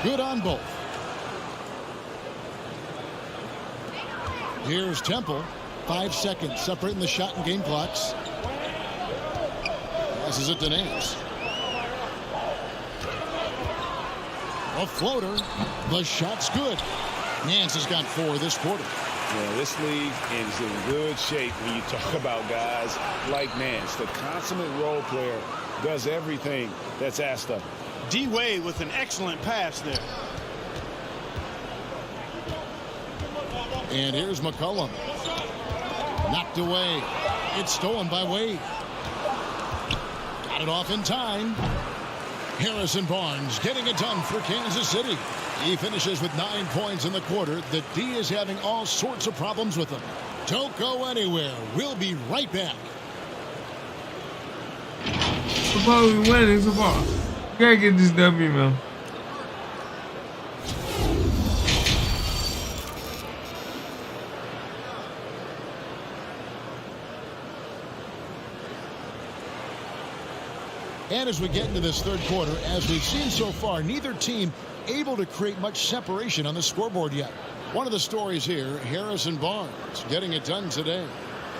Good on both. Here's Temple. 5 seconds separating the shot and game clocks. Passes it to Nance. A floater. The shot's good. Nance has got 4 this quarter. Yeah, this league is in good shape when you talk about guys like Nance. The consummate role player does everything that's asked of him. D-Wade with an excellent pass there. And here's McCollum. Knocked away. It's stolen by Wade. Got it off in time. Harrison Barnes getting it done for Kansas City. He finishes with 9 points in the quarter. The D is having all sorts of problems with him. Don't go anywhere. We'll be right back. So far we winning so far. We gotta get this W, man. And as we get into this third quarter, as we've seen so far, neither team able to create much separation on the scoreboard yet. One of the stories here, Harrison Barnes getting it done today.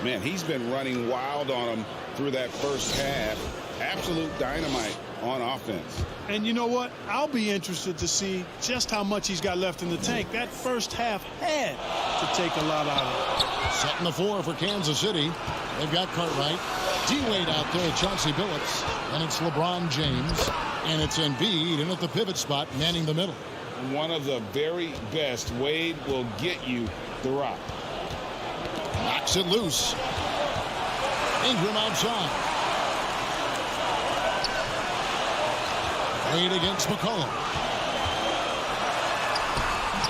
Man, he's been running wild on him through that first half. Absolute dynamite on offense. And you know what? I'll be interested to see just how much he's got left in the tank. That first half had to take a lot out of it. Setting the floor for Kansas City. They've got Cartwright. D-Wade out there, Chauncey Billups. And it's LeBron James. And it's Embiid in at the pivot spot, manning the middle. One of the very best. Wade will get you the rock. Knocks it loose. Ingram outside. Wade against McCollum.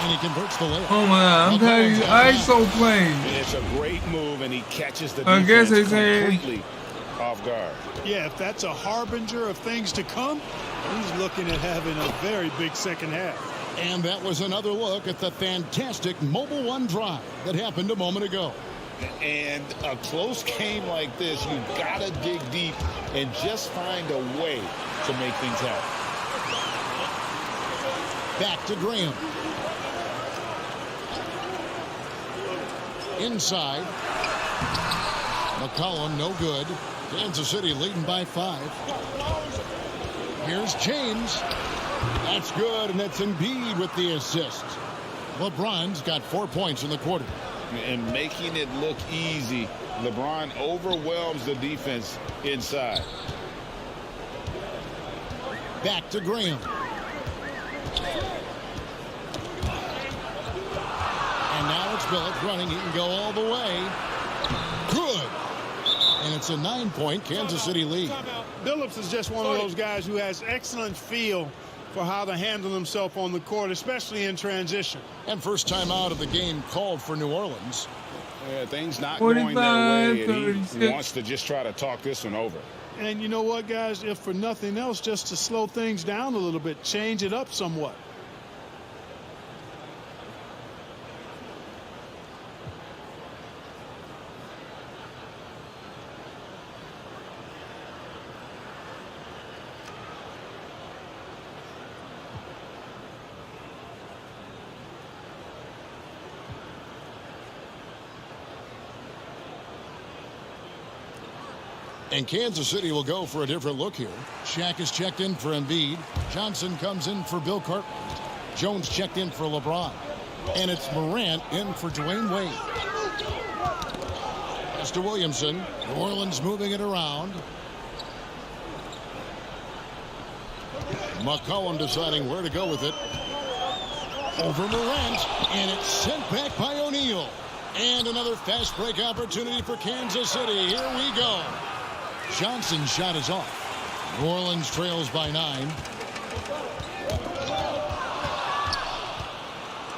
And he converts the layup. Oh my God, I'm telling you, ISO playing. It's a great move, and he catches the I guess defense they say completely off guard. Yeah, if that's a harbinger of things to come, he's looking at having a very big second half. And that was another look at the fantastic Mobile One drive that happened a moment ago. And a close game like this, you've got to dig deep and just find a way to make things happen. Back to Graham. Inside. McCollum, no good. Kansas City leading by 5. Here's James. That's good, and it's Embiid with the assist. LeBron's got 4 points in the quarter. And making it look easy, LeBron overwhelms the defense inside. Back to Graham. And now it's Billups running. He can go all the way. Good. And it's a 9-point Kansas City lead. Billups is just one of those guys who has excellent feel for how to handle himself on the court, especially in transition. And first time out of the game called for New Orleans. Yeah, things not going their way, and he 36. wants to just try to talk this one over. And you know what, guys? If for nothing else, just to slow things down a little bit, change it up somewhat. And Kansas City will go for a different look here. Shaq is checked in for Embiid. Johnson comes in for Bill Cartwright. Jones checked in for LeBron. And it's Morant in for Dwayne Wade. Pass to Williamson. New Orleans moving it around. McCollum deciding where to go with it. Over Morant. And it's sent back by O'Neal. And another fast break opportunity for Kansas City. Here we go. Johnson's shot is off. New Orleans trails by 9.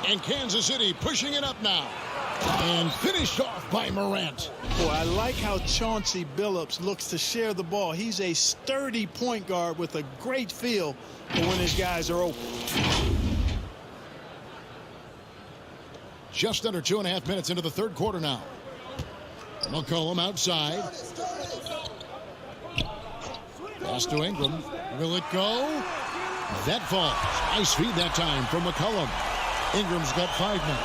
And Kansas City pushing it up now. And finished off by Morant. Boy, I like how Chauncey Billups looks to share the ball. He's a sturdy point guard with a great feel for when his guys are open. Just under 2.5 minutes into the third quarter now. McCollum outside. Pass to Ingram. Will it go? That falls. Nice feed that time from McCollum. Ingram's got 5 men.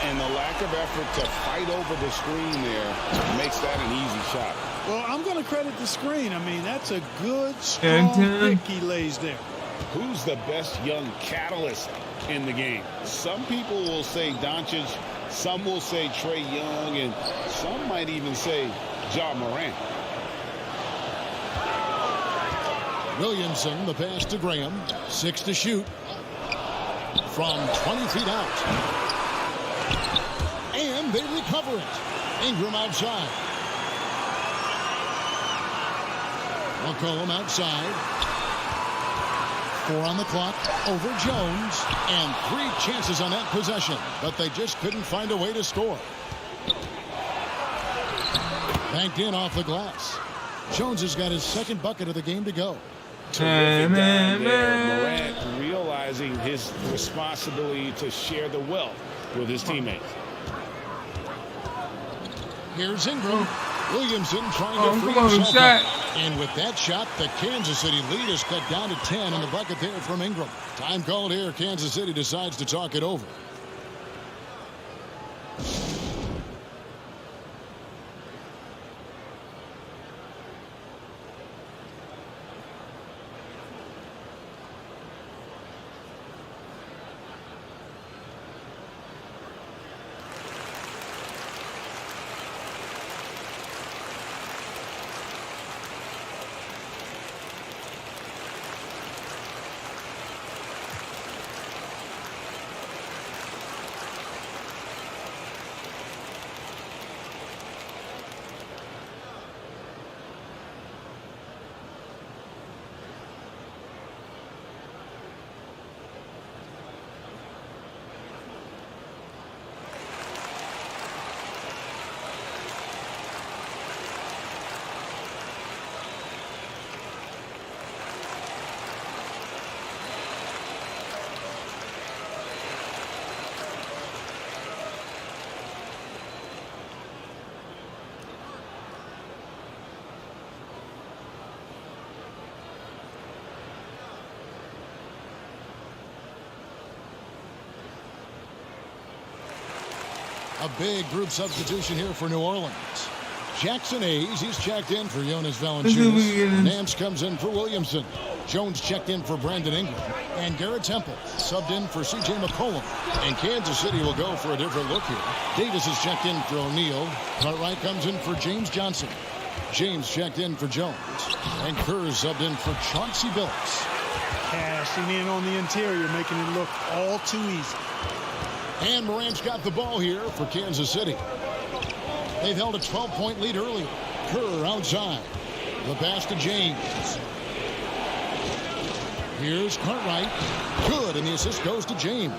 And the lack of effort to fight over the screen there makes that an easy shot. Well, I'm going to credit the screen. I mean, that's a good, strong pick he lays there. Who's the best young catalyst in the game? Some people will say Doncic, some will say Trae Young, and some might even say Ja Morant. Williamson, the pass to Graham. 6 to shoot. From 20 feet out. And they recover it. Ingram outside. McCollum outside. 4 on the clock over Jones. And 3 chances on that possession. But they just couldn't find a way to score. Banked in off the glass. Jones has got his 2nd bucket of the game to go. Terrific down there. Morant realizing his responsibility to share the wealth with his teammates. Here's Ingram. Williamson trying to free himself up. And with that shot, the Kansas City lead is cut down to 10 in the bucket there from Ingram. Time called here. Kansas City decides to talk it over. A big group substitution here for New Orleans. Jackson Hayes, he's checked in for Jonas Valanciunas. Nance comes in for Williamson. Jones checked in for Brandon Ingram. And Garrett Temple subbed in for C.J. McCollum. And Kansas City will go for a different look here. Davis is checked in for O'Neal. Cartwright comes in for James Johnson. James checked in for Jones. And Kerr is subbed in for Chauncey Billups. Cashing in on the interior, making it look all too easy. And Morant's got the ball here for Kansas City. They've held a 12-point lead earlier. Kerr outside. The pass to James. Here's Cartwright. Good, and the assist goes to James.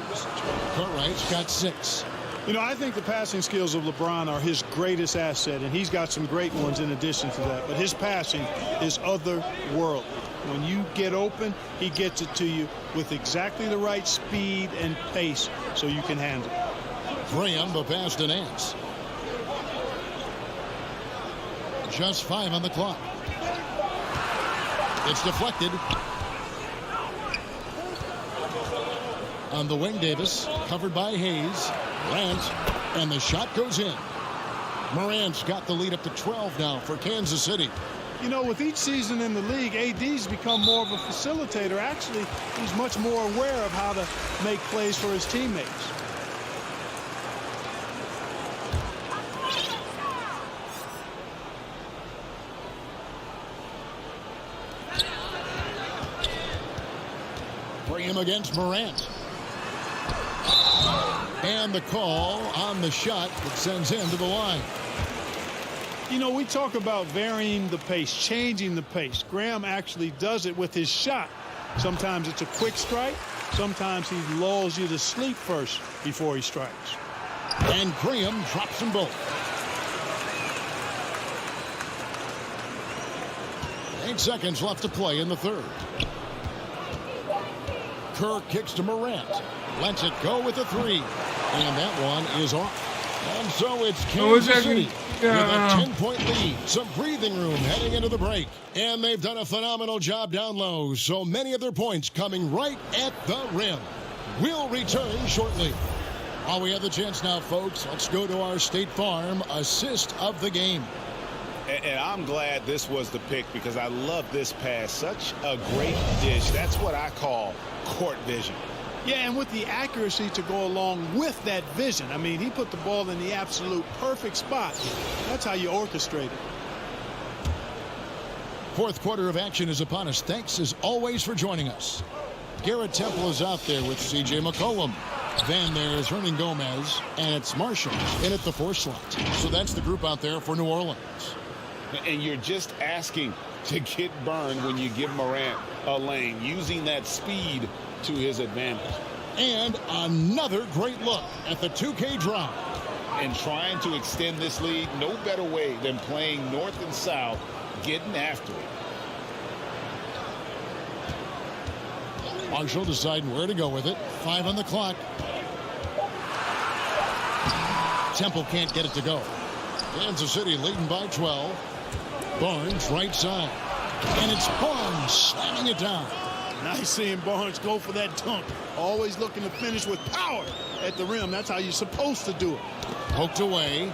Cartwright's got 6. You know, I think the passing skills of LeBron are his greatest asset, and he's got some great ones in addition to that. But his passing is otherworldly. When you get open, he gets it to you with exactly the right speed and pace so you can handle it. Graham, the pass to Nance. Just 5 on the clock. It's deflected. On the wing, Davis, covered by Hayes. Morant, and the shot goes in. Morant's got the lead up to 12 now for Kansas City. You know, with each season in the league, AD's become more of a facilitator. Actually, he's much more aware of how to make plays for his teammates. Graham against Morant. And the call on the shot that sends him to the line. You know, we talk about varying the pace, changing the pace. Graham actually does it with his shot. Sometimes it's a quick strike. Sometimes he lulls you to sleep first before he strikes. And Graham drops them both. 8 seconds left to play in the third. Kerr kicks to Morant. Lets it go with a 3. And that one is off. And so it's I wish Kansas I could- City yeah, with a 10-point lead. Some breathing room heading into the break. And they've done a phenomenal job down low. So many of their points coming right at the rim. We'll return shortly. While we have the chance now, folks, let's go to our State Farm assist of the game. And I'm glad this was the pick because I love this pass. Such a great dish. That's what I call court vision. Yeah, and with the accuracy to go along with that vision. I mean, he put the ball in the absolute perfect spot. That's how you orchestrate it. Fourth quarter of action is upon us. Thanks, as always, for joining us. Garrett Temple is out there with C.J. McCollum. Then there's Hernan Gomez, and it's Marshall in at the 4 slot. So that's the group out there for New Orleans. And you're just asking to get burned when you give Morant a lane, using that speed to his advantage. And another great look at the 2K drive. And trying to extend this lead, no better way than playing north and south, getting after it. Marshall deciding where to go with it. 5 on the clock. Temple can't get it to go. Kansas City leading by 12. Barnes right side. And it's Barnes slamming it down. Nice seeing Barnes go for that dunk. Always looking to finish with power at the rim. That's how you're supposed to do it. Poked away.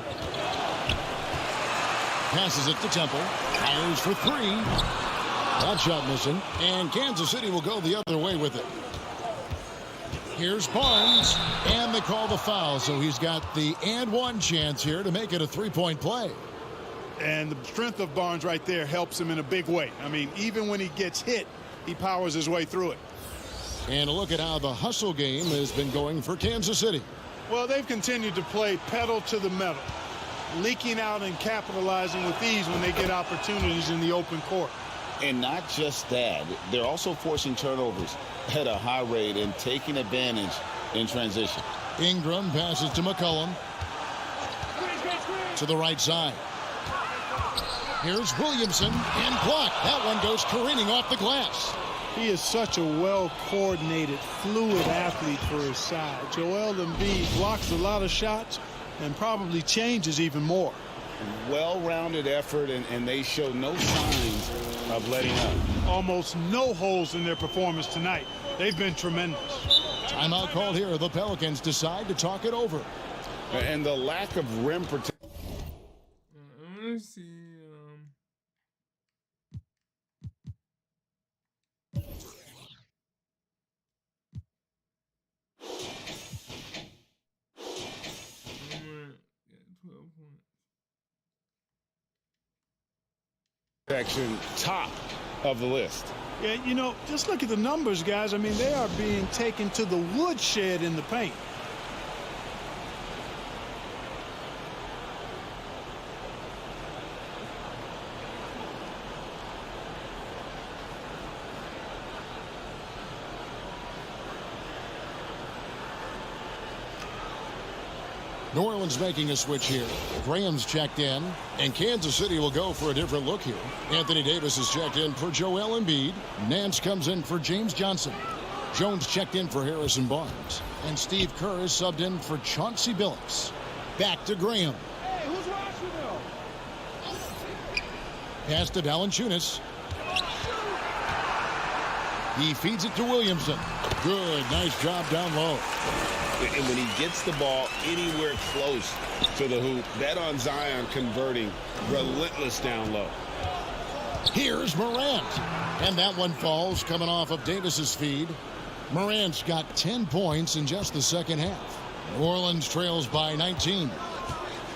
Passes it to Temple. Fires for 3. That shot missing. And Kansas City will go the other way with it. Here's Barnes. And they call the foul. So he's got the and one chance here to make it a 3-point play. And the strength of Barnes right there helps him in a big way. I mean, even when he gets hit, he powers his way through it. And a look at how the hustle game has been going for Kansas City. Well, they've continued to play pedal to the metal, leaking out and capitalizing with ease when they get opportunities in the open court. And not just that, they're also forcing turnovers at a high rate and taking advantage in transition. Ingram passes to McCollum. To the right side. Here's Williamson and blocked. That one goes careening off the glass. He is such a well-coordinated, fluid athlete for his size. Joel Embiid blocks a lot of shots and probably changes even more. Well-rounded effort, and they show no signs of letting up. Almost no holes in their performance tonight. They've been tremendous. Timeout called here. The Pelicans decide to talk it over. And the lack of rim protection. Let me see. Section top of the list. Yeah, you know, just look at the numbers, guys. I mean, they are being taken to the woodshed in the paint. New Orleans making a switch here. Graham's checked in, and Kansas City will go for a different look here. Anthony Davis is checked in for Joel Embiid. Nance comes in for James Johnson. Jones checked in for Harrison Barnes. And Steve Kerr is subbed in for Chauncey Billups. Back to Graham. Hey, who's watching though? Pass to Valanciunas. He feeds it to Williamson. Good, nice job down low. And when he gets the ball anywhere close to the hoop, bet on Zion converting, relentless down low. Here's Morant. And that one falls coming off of Davis's feed. Morant's got 10 points in just the second half. New Orleans trails by 19.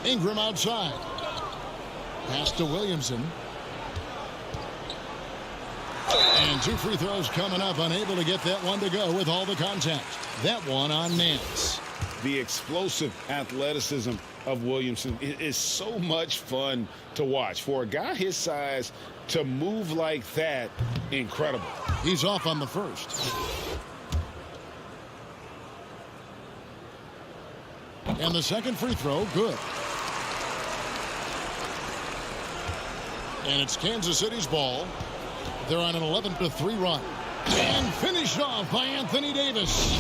Ingram outside. Pass to Williamson. And 2 free throws coming up, unable to get that one to go with all the contact. That one on Nance. The explosive athleticism of Williamson is so much fun to watch. For a guy his size to move like that, incredible. He's off on the first. And the second free throw, good. And it's Kansas City's ball. They're on an 11-3 run. And finished off by Anthony Davis.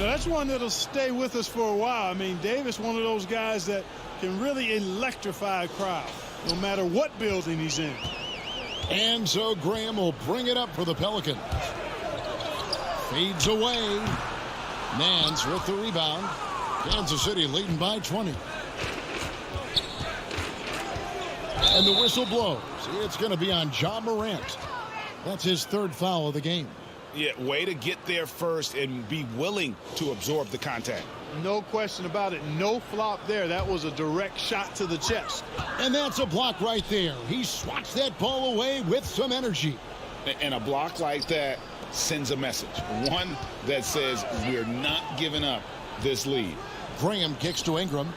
that's one that'll stay with us for a while. I mean, Davis, one of those guys that can really electrify a crowd, no matter what building he's in. And so Graham will bring it up for the Pelicans. Fades away. Nance with the rebound. Kansas City leading by 20. And the whistle blows. It's going to be on Ja Morant. That's his third foul of the game. Yeah, way to get there first and be willing to absorb the contact. No question about it. No flop there. That was a direct shot to the chest. And that's a block right there. He swats that ball away with some energy. And a block like that sends a message. One that says we're not giving up this lead. Graham kicks to Ingram.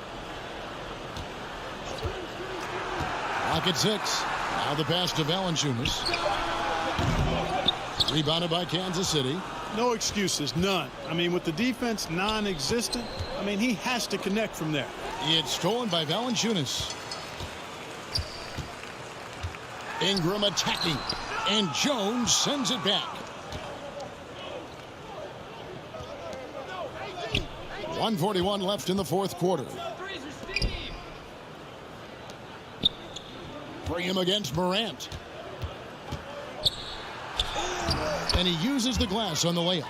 Lock at 6. Now the pass to Valanciunas. Rebounded by Kansas City. No excuses, none. I mean, with the defense non-existent, I mean, he has to connect from there. It's stolen by Valanciunas. Ingram attacking. And Jones sends it back. 1:41 left in the fourth quarter. Graham against Morant. And he uses the glass on the layup.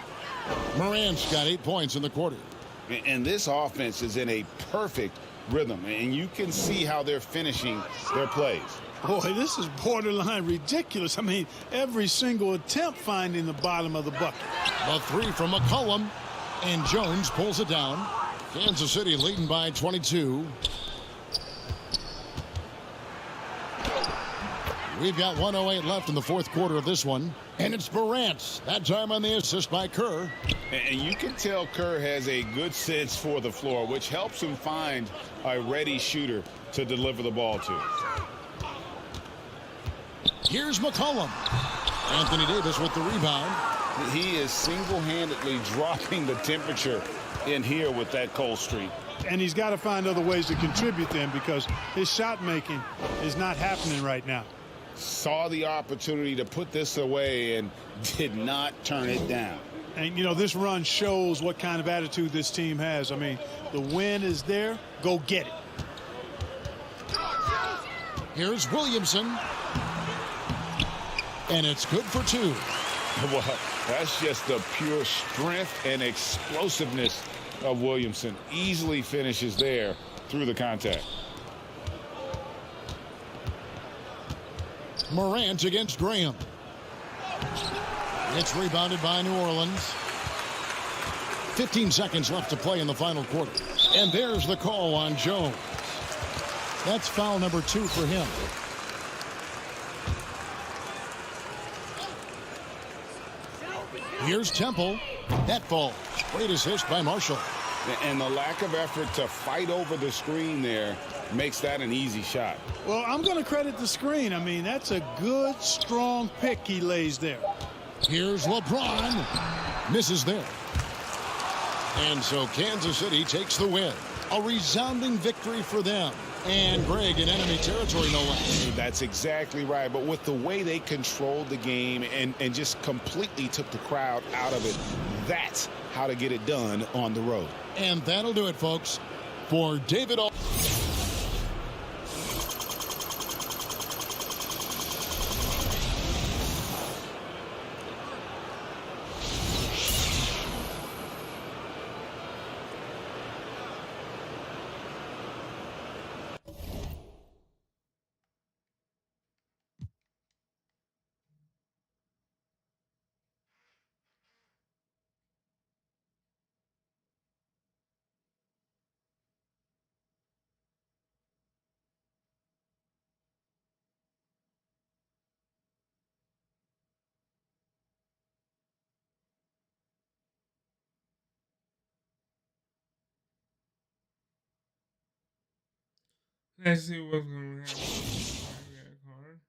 Morant's got 8 points in the quarter. And this offense is in a perfect rhythm. And you can see how they're finishing their plays. Boy, this is borderline ridiculous. I mean, every single attempt finding the bottom of the bucket. A 3 from McCollum. And Jones pulls it down. Kansas City leading by 22. We've got 1:08 left in the fourth quarter of this one. And it's Morant. That time on the assist by Kerr. And you can tell Kerr has a good sense for the floor, which helps him find a ready shooter to deliver the ball to. Here's McCollum. Anthony Davis with the rebound. He is single-handedly dropping the temperature in here with that cold streak. And he's got to find other ways to contribute then, because his shot making is not happening right now. Saw the opportunity to put this away and did not turn it down. And, you know, this run shows what kind of attitude this team has. I mean, the win is there. Go get it. Here's Williamson. And it's good for 2. Well, that's just the pure strength and explosiveness of Williamson. Easily finishes there through the contact. Morant against Graham. It's rebounded by New Orleans. 15 seconds left to play in the final quarter. And there's the call on Jones. That's foul number 2 for him. Here's Temple. That ball. Great assist by Marshall. And the lack of effort to fight over the screen there makes that an easy shot. Well, I'm going to credit the screen. I mean, that's a good, strong pick he lays there. Here's LeBron. Misses there. And so Kansas City takes the win. A resounding victory for them. And Greg in enemy territory, no less. That's exactly right. But with the way they controlled the game and just completely took the crowd out of it, that's how to get it done on the road. And that'll do it, folks, for David. Let's see what's going to happen. Card.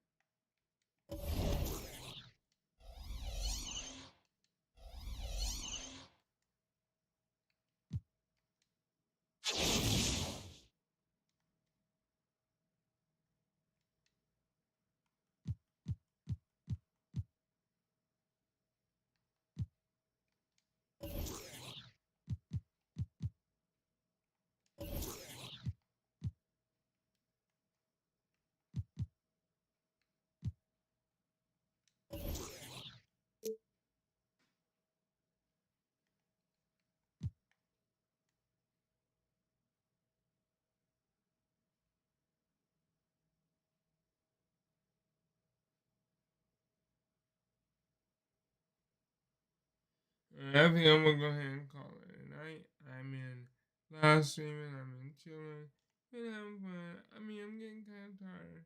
I think I'm gonna go ahead and call it a night. I'm in live streaming. I'm in chilling. Been having fun. I mean, I'm getting kind of tired.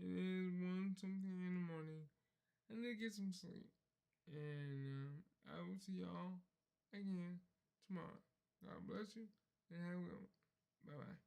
It is 1-something in the morning. I need to get some sleep. And I will see y'all again tomorrow. God bless you and have a good one. Bye bye.